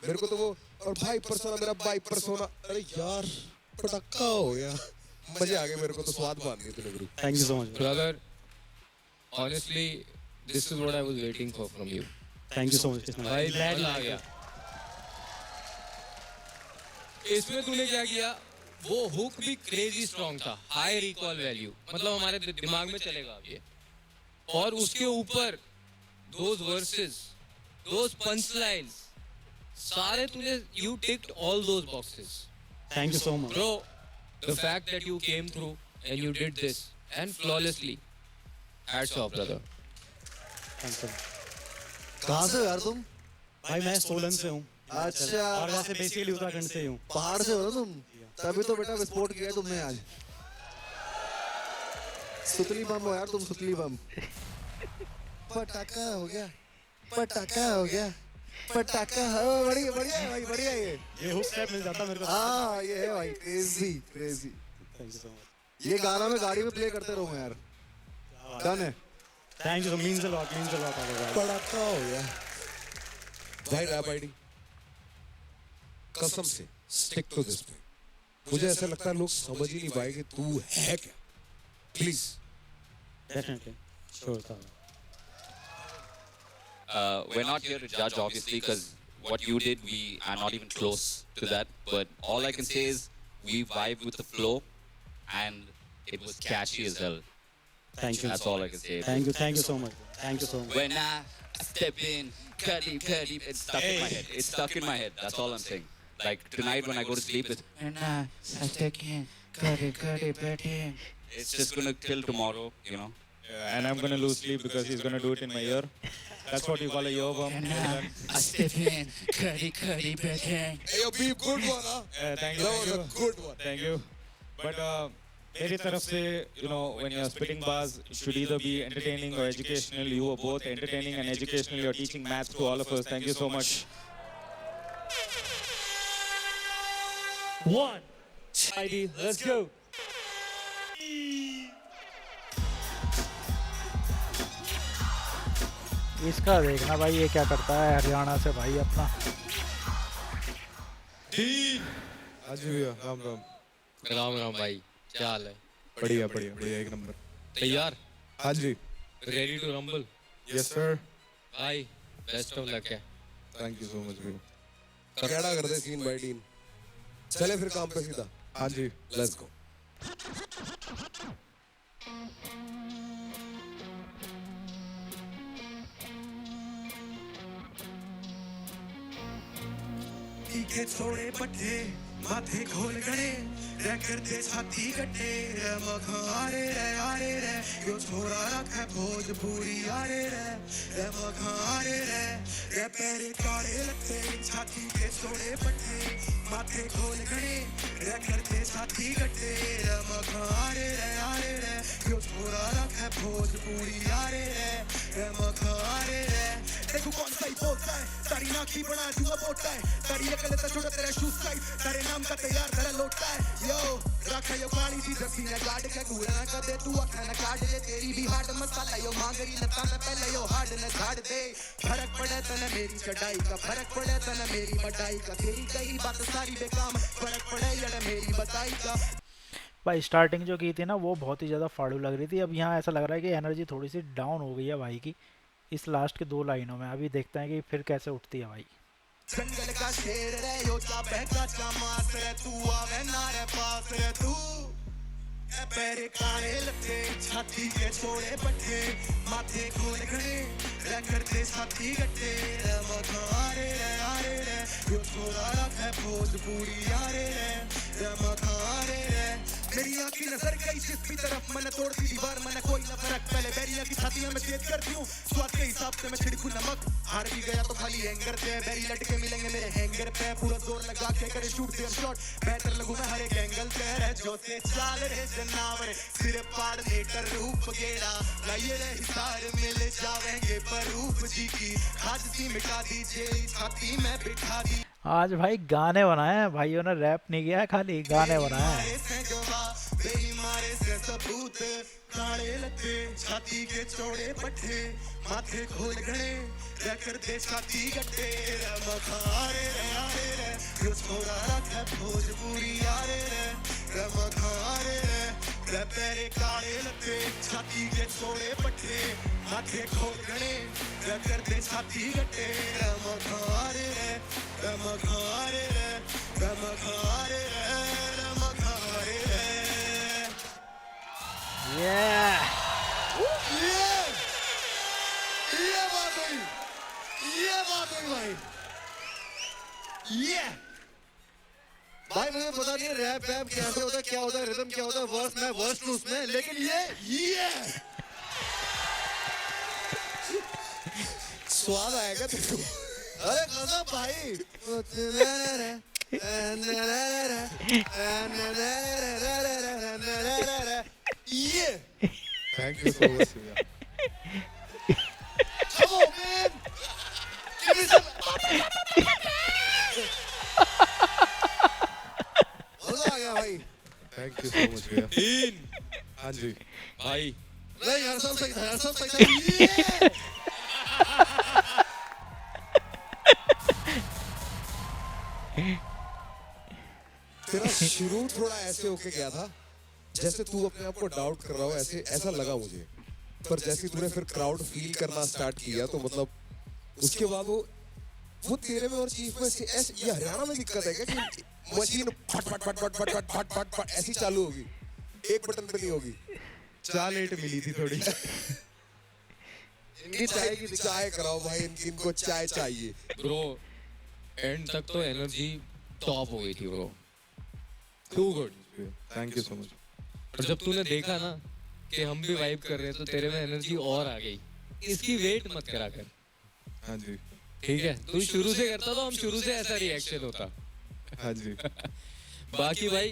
मेरे को तो वो और भाई परसोना मेरा भाई परसोना, अरे यार पटाखा हो गया, मजे आ गए मेरे को तो, स्वाद बांध दिया तूने गुरु। Thank you so much brother, honestly this is what I was waiting for from you. Thank you so much. भाई मजा आ गया। इसमें तूने क्या किया, वो हुक भी क्रेजी स्ट्रॉन्ग था, हाई रिकॉल वैल्यू, मतलब हमारे दिमाग में चलेगा ये, और उसके ऊपर those verses, those punchlines, सारे तूने you ticked all those boxes. Thank you so much Bro, the fact that you came through and you did this and flawlessly, hats off brother. Thank you. कहाँ से हो यार तुम? भाई मैं सोलन से हूँ। अच्छा। और वैसे बेसिकली उत्तराखंड से ही हूँ। पहाड़ से हो ना तुम? तभी तो बेटा विस्फोट किया तुमने आज। सुतली बम हो यार तुम, सुतली बम। पटाखा हो गया, पटाखा हो गया, पटाखा हो, बढ़िया बढ़िया है भाई, बढ़िया ये हुक स्टेप मिल जाता मेरे को। हाँ ये है भाई, crazy crazy. Thank you so much. ये गाना मैं गाड़ी में प्ले करते रहूँगा यार। डन है। Thank you, means a lot भाई। पटाखा हो गया भाई। रैप आईडी कसम से स्टिक टू दिस पे। मुझे ऐसा लगता है लोग समझ ही नहीं पाएंगे तू है क्या। प्लीज। डेफिनेटली श्योर था। We're not here to judge, obviously, because what you did, we are not even close to that. But all I can say is we vibe with the flow, and it was catchy as hell. Thank you. That's all I can say. Thank you so much. Thank you so much. When I step in, Kadi, it's stuck in my head. It's stuck in my head. That's all I'm saying. Like tonight when I go to sleep, when I step in, Kadi, betting. It's just gonna kill tomorrow, you know. Yeah, and I'm gonna lose sleep because he's gonna do it in my ear. That's what you call a earbum. I step in, Kadi, betting. Hey, yo, be good one, huh? Thank you. That was a good one. Thank you. But मेरी तरफ से, you know, when you're spitting bars, it should either be entertaining or educational. You are both entertaining and educational. You're teaching maths to all of us. Thank you so much. 1 ID, let's go. इसका देखना भाई ये क्या करता है हरियाणा से भाई अपना। हाँ जी भैया, राम राम। राम राम भाई, क्या हाल है? बढ़िया बढ़िया बढ़िया, एक नंबर। तैयार? हाँ जी। Ready to rumble? Yes sir. भाई बेस्ट ऑफ लक है। थैंक यू सो मच भैया। कैड़ा कर दे सीन भाई डीन। चले फिर काम पे सीधा। हाँ जी, लेट्स गो। के छोड़े पट्टे माथे खोल गड़े रह करते छाती गड्ढे रे मखारे रे यो छोरा रखे भोजपुरी आरे रे मखारे रे पैरे काले लगते छाती के छोड़े पट्टे माथे खोल गड़े रह करते छाती गड्ढे रे मखारे रे यो छोरा रखे भोजपुरी आरे रे मखारे रे देखो कौन सही बोलता है तारी नाकी बना दूंगा बोलता है तारी अकल तो छोड़ तेरा शूज टाइट तारे नाम का तैयार तेरा लोटा है यो रखा यो पानी दी रखी ने गाड़ के कूड़ा ना कर दे तू अखा ना काट दे तेरी भी हार्ड मसाला यो मांगरी लता में पहले यो हार्ड न झाड़ दे फर्क पड़े तने मेरी चढ़ाई का फर्क पड़े तने मेरी बढ़ाई का तेरी कही बात सारी बेकाम फर्क पड़े यार मेरी बताई का। भाई स्टार्टिंग जो की थी ना वो बहुत ही ज़्यादा फाड़ू लग रही थी। अब यहाँ ऐसा लग रहा है कि एनर्जी थोड़ी सी डाउन हो गई है भाई की इस लास्ट के 2 लाइनों में। अभी देखते हैं कि फिर कैसे उठती है भाई। जंगल का शेर रे यो चा बहका चा मास रे तू आवे ना रे पास रे तू ए पैरे काले लते छाती के छोड़े पट्टे माथे खोल गड़े रे करते छाती गट्टे रे मखारे रे यो छोरा रखे भोजपुरी यारे रे मखारे रे मेरी आंखी नजर गई जिस भी तरफ मन तोड़ती दीवार मन कोई न फर्क पहले बैरिया की छाती में मैं छेद करती हूँ स्वाद के हिसाब से मैं छिड़कू नमक हार भी गया तो खाली हैंगर पे बैरी लटके मिलेंगे मेरे हैंगर पे पूरा जोर लगा के करे शूट देयर शॉट बेहतर लगूं मैं हर एक एंगल पे रह जो से चाल रे जनावर सिर पार लेटर रूप गेड़ा लाइए रे हिसार मिल जावेंगे पर रूप जी की खाज सी मिटा दीजिए छाती में बिठा दी। आज भाई गाने बनाए हैं भाइयों ने, रैप नहीं किया है, खाली गाने बनाए हैं। बेईमारे से सबूत काले लते छाती के चौड़े पट्टे माथे खोल गड़े रह करते छाती गट्टे मखारे रे यो छोरा रखे भोजपुरी यारे रे मखारे रे पैरे काले लते छाती के चौड़े पट्टे माथे खोल गड़े रह करते छाती गट्टे मखारे रे मखारे रे मखारे रे मखारे रे। Yeah! ये बात हुई भाई। ये भाई मुझे पता नहीं रैप वैप कैसे होता है, क्या होता है, रिदम क्या होता है, वर्स में वर्स टू उसमें, लेकिन ये स्वाद आएगा तेरे को। अरे गजब भाई। ये थैंक यू सो मच भैया। Come on, man. Give me some. मजा आ गया भाई। थैंक यू सो मच भैया। हाँ जी भाई नहीं हर सब सही था, हर सब सही था। तेरा शुरू थोड़ा ऐसे होके गया था जैसे तू अपने आप को डाउट कर रहा हो, ऐसे ऐसा लगा मुझे। पर जैसे तूने फिर क्राउड फील करना स्टार्ट किया तो मतलब उसके बाद वो तेरे में और चीफ में से ऐसे, ये हरियाणा में दिक्कत है क्या कि मशीन फट फट फट फट फट फट फट फट फट ऐसी चालू होगी, एक बटन पे नहीं होगी। चाल लेट मिली थी थोड़ी। इनकी चाय की चाय कराओ भाई, इनको चाय चाहिए ब्रो। एंड तक तो एनर्जी टॉप हो गई थी bro, too good. Thank you so much. और जब तूने देखा ना कि हम भी वाइब कर रहे हैं तो तेरे में एनर्जी और आ गई। इसकी वेट मत करा कर। हाँ जी ठीक है, तू शुरू से करता तो हम शुरू से ऐसा रिएक्शन होता। हाँ जी। बाकी भाई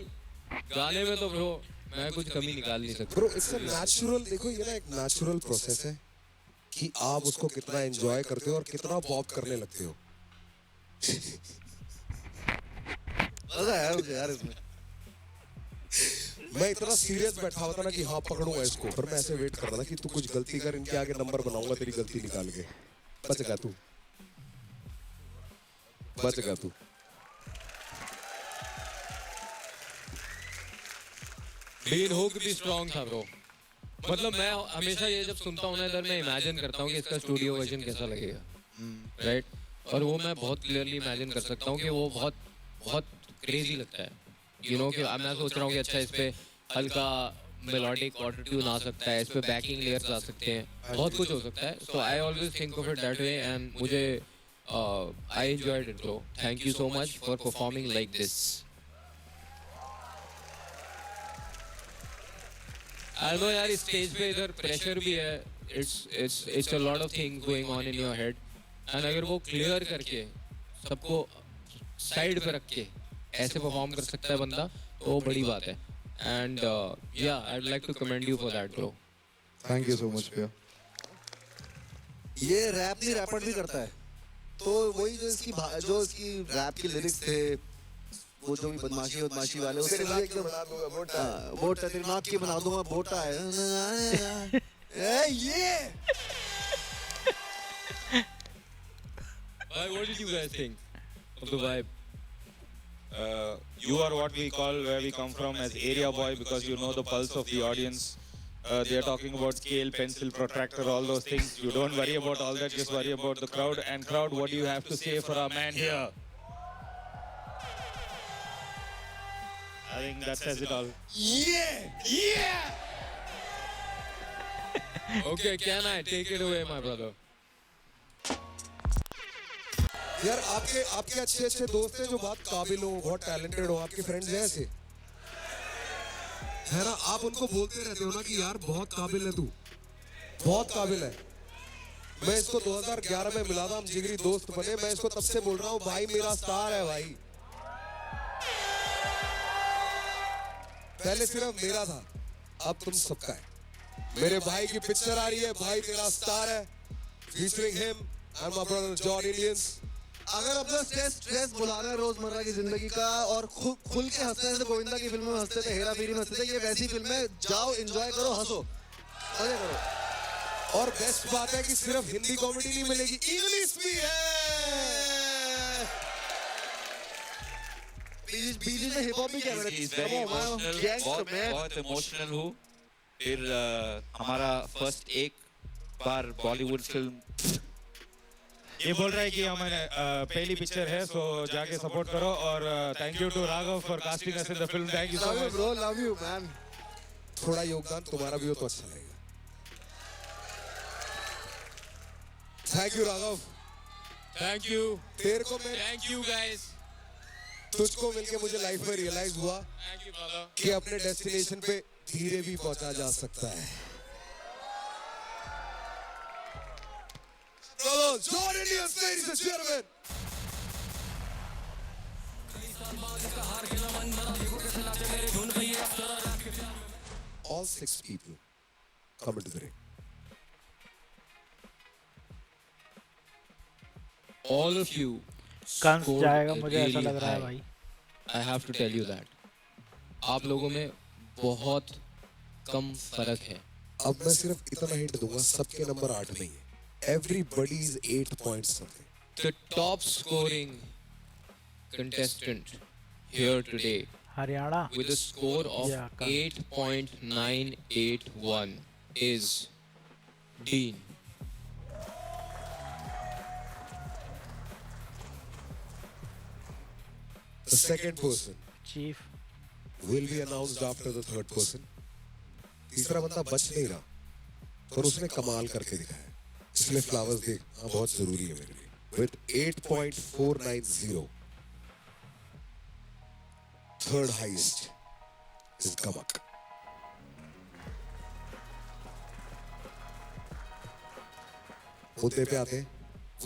गाने में तो ब्रो मैं कुछ कमी निकाल नहीं सकता ब्रो। इट्स नेचुरल, देखो ये ना एक नेचुरल प्रोसेस है कि आप उसको कितना एंजॉय करते हो और कितना पॉप करने लगते हो। मजा आया मुझे यार इसमें। मैं इतना सीरियस बैठा हुआ था ना कि हाँ पकड़ूंगा इसको, पर मैं ऐसे वेट कर रहा था कि तू कुछ गलती कर, इनके आगे नंबर बनाऊंगा तेरी गलती निकाल के। बचेगा तू, बचेगा तू। Lean hook भी strong था bro. मतलब मैं हमेशा ये जब सुनता हूँ ना इधर मैं इमेजिन करता हूँ कि इसका स्टूडियो वर्जन कैसा लगेगा, राइट? और वो मैं बहुत क्लियरली इमेजिन कर सकता हूँ कि वो बहुत बहुत क्रेजी लगता है, यू नो, कि मैं सोच रहा हूँ कि अच्छा इस पे हल्का मेलोडिक ऑटो ट्यून आ सकता है, इस पे बैकिंग लेयर्स आ सकते हैं, बहुत कुछ हो सकता है. So I always think of it that way and मुझे I enjoyed it bro. Thank you so much for performing like this. I know यार, इस स्टेज पे इधर प्रेशर भी है, it's a lot of things going on in your head, and अगर वो clear करके सबको साइड पे रख के ऐसे परफॉर्म कर सकता है बंदा तो वो बड़ी बात है. And yeah I would like to commend you for that bro. Thank you so much भैया. ये रैप नहीं रैपर भी करता है, तो वही जो इसकी रैप के लिरिक्स थे, वो जो भी बदमाशी वाले उसके लिए एकदम बोटा तेरी नाक की बना दूंगा बोटा है. ये What did you guys think of the vibe? You are what we call, where we come from, as area boy, because you know the pulse of the audience. They are talking about scale, pencil, protractor, all those things. You don't worry about all that, just worry about the crowd. And crowd, what do you have to say for our man here? I think that says it all. Yeah! Okay, can I take it away, my brother? यार आपके अच्छे दोस्त हैं जो बहुत काबिल हो, बहुत टैलेंटेड हो, आपके फ्रेंड्स हैं ऐसे, है ना? आप उनको बोलते रहते हो ना कि यार बहुत काबिल है तू, बहुत काबिल है. मैं इसको 2011 में मिला था, हम जिगरी दोस्त बने. मैं इसको तब से बोल रहा हूँ भाई मेरा स्टार है भाई. पहले सिर्फ मेरा था, अब तुम सबका है. मेरे भाई की पिक्चर आ रही है, भाई तेरा स्टार है, featuring him and my brother John Indians. अगर अपना स्ट्रेस बुलाना है रोजमर्रा की जिंदगी का, और खुल के हंसने से गोविंदा की फिल्मों में हंसते थे, हेरा फेरी में हंसते थे, ये वैसी फिल्म है, जाओ एंजॉय करो, हंसो, मजे करो. और बेस्ट बात है कि सिर्फ हिंदी कॉमेडी नहीं मिलेगी, इंग्लिश भी है. बीच में हिप हॉप भी क्या बहुत इमोशनल हूँ. फिर हमारा फर्स्ट एक बार बॉलीवुड फिल्म, ये बोल रहा है कि हमारे पहली पिक्चर है, सो जाके सपोर्ट करो. और thank you to Raghav for casting us in the film. Thank you so much bro, love you man. थोड़ा योगदान तुम्हारा भी हो तो अच्छा लगेगा. Thank you Raghav. Thank you. तेरे को मैं, थैंक यू गाइस. तुझको मिलके मुझे लाइफ में रियलाइज हुआ कि अपने डेस्टिनेशन पे धीरे भी पहुंचा जा सकता है. Brothers, John Indians, ladies and gentlemen. All 6 people come into the ring. All of you Kans scored जाएगा मुझे ऐसा really लग रहा है high. भाई. I have to tell you that. आप लोगों में बहुत कम फर्क है. अब मैं सिर्फ इतना हिंट दूंगा, सबके नंबर 8 नहीं है. Everybody is 8 points something. The top scoring contestant here today Haryana with a score of Yeah, come. 8.981 is Dean. The second person chief will be announced after the third person. तीसरा बंदा बच नहीं रहा, पर उसने कमाल करके दिखाया, इसलिए फ्लावर्स देखना बहुत जरूरी है मेरे लिए. With 8.490, third highest is Gamak. मुद्दे पे आते हैं.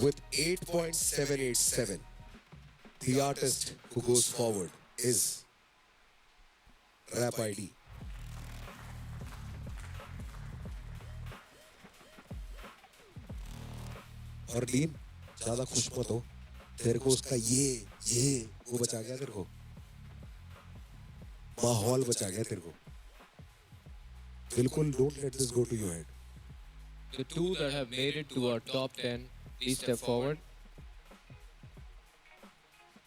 With 8.787, the artist who goes forward is Rap ID. और लीन, ज्यादा खुश मत हो, तेरे को उसका ये वो बचा गया, तेरे को माहौल बचा गया तेरे को. बिल्कुल don't let this go to your head. The two that have made it to our top 10, please step forward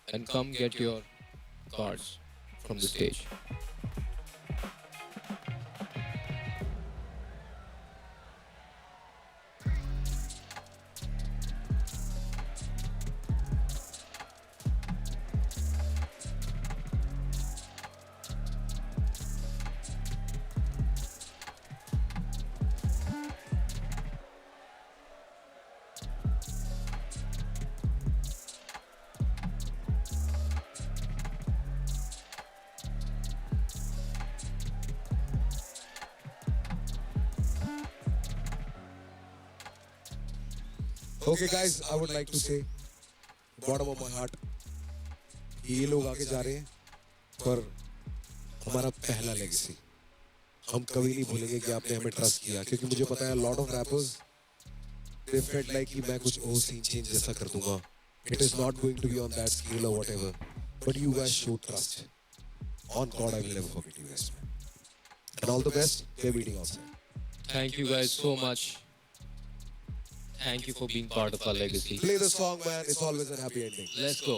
and come get your cards from the stage. Okay guys, I would like to say bottom of my heart ये लोग आगे जा रहे हैं पर हमारा पहला legacy हम कभी नहीं भूलेंगे कि आपने हमें ट्रस्ट किया क्योंकि मुझे पता है lot of rappers they felt like कि मैं कुछ और सीन चेंज जैसा कर दूंगा it is not going to be on that scale और whatever but you guys show trust on God I will never forget you guys and all the best way meeting also Thank you guys so much. Thank you for being part of our legacy. Play the song man, it's always a happy ending. Let's go.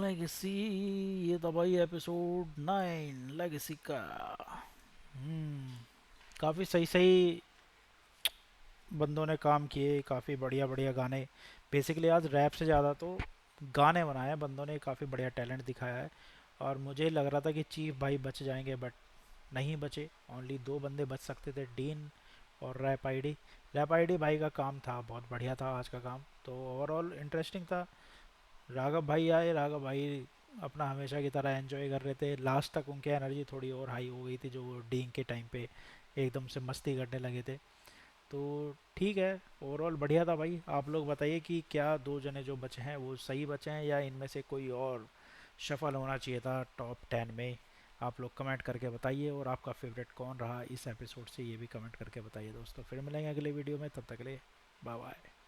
Legacy ये था भाई episode 9 legacy का। काफ़ी सही सही बंदों ने काम किए, काफ़ी बढ़िया बढ़िया गाने। बेसिकली आज रैप से ज़्यादा तो गाने बनाए हैं बंदों ने, काफ़ी बढ़िया टैलेंट दिखाया है। और मुझे लग रहा था कि चीफ भाई बच जाएंगे बट नहीं बचे, ओनली 2 बंदे बच सकते थे, डीन और रैप आईडी। रैप आईडी भाई का काम था बहुत बढ़िया था आज का काम, तो ओवरऑल इंटरेस्टिंग था। राघव भाई आए, राघव भाई अपना हमेशा की तरह एंजॉय कर रहे थे। लास्ट तक उनकी एनर्जी थोड़ी और हाई हो गई थी, जो वो डींग के टाइम पे एकदम से मस्ती करने लगे थे। तो ठीक है, ओवरऑल बढ़िया था भाई। आप लोग बताइए कि क्या 2 जने जो बचे हैं वो सही बचे हैं या इनमें से कोई और शफल होना चाहिए था टॉप 10 में। आप लोग कमेंट करके बताइए, और आपका फेवरेट कौन रहा इस एपिसोड से ये भी कमेंट करके बताइए दोस्तों। फिर मिलेंगे अगले वीडियो में, तब तक के लिए बाय बाय।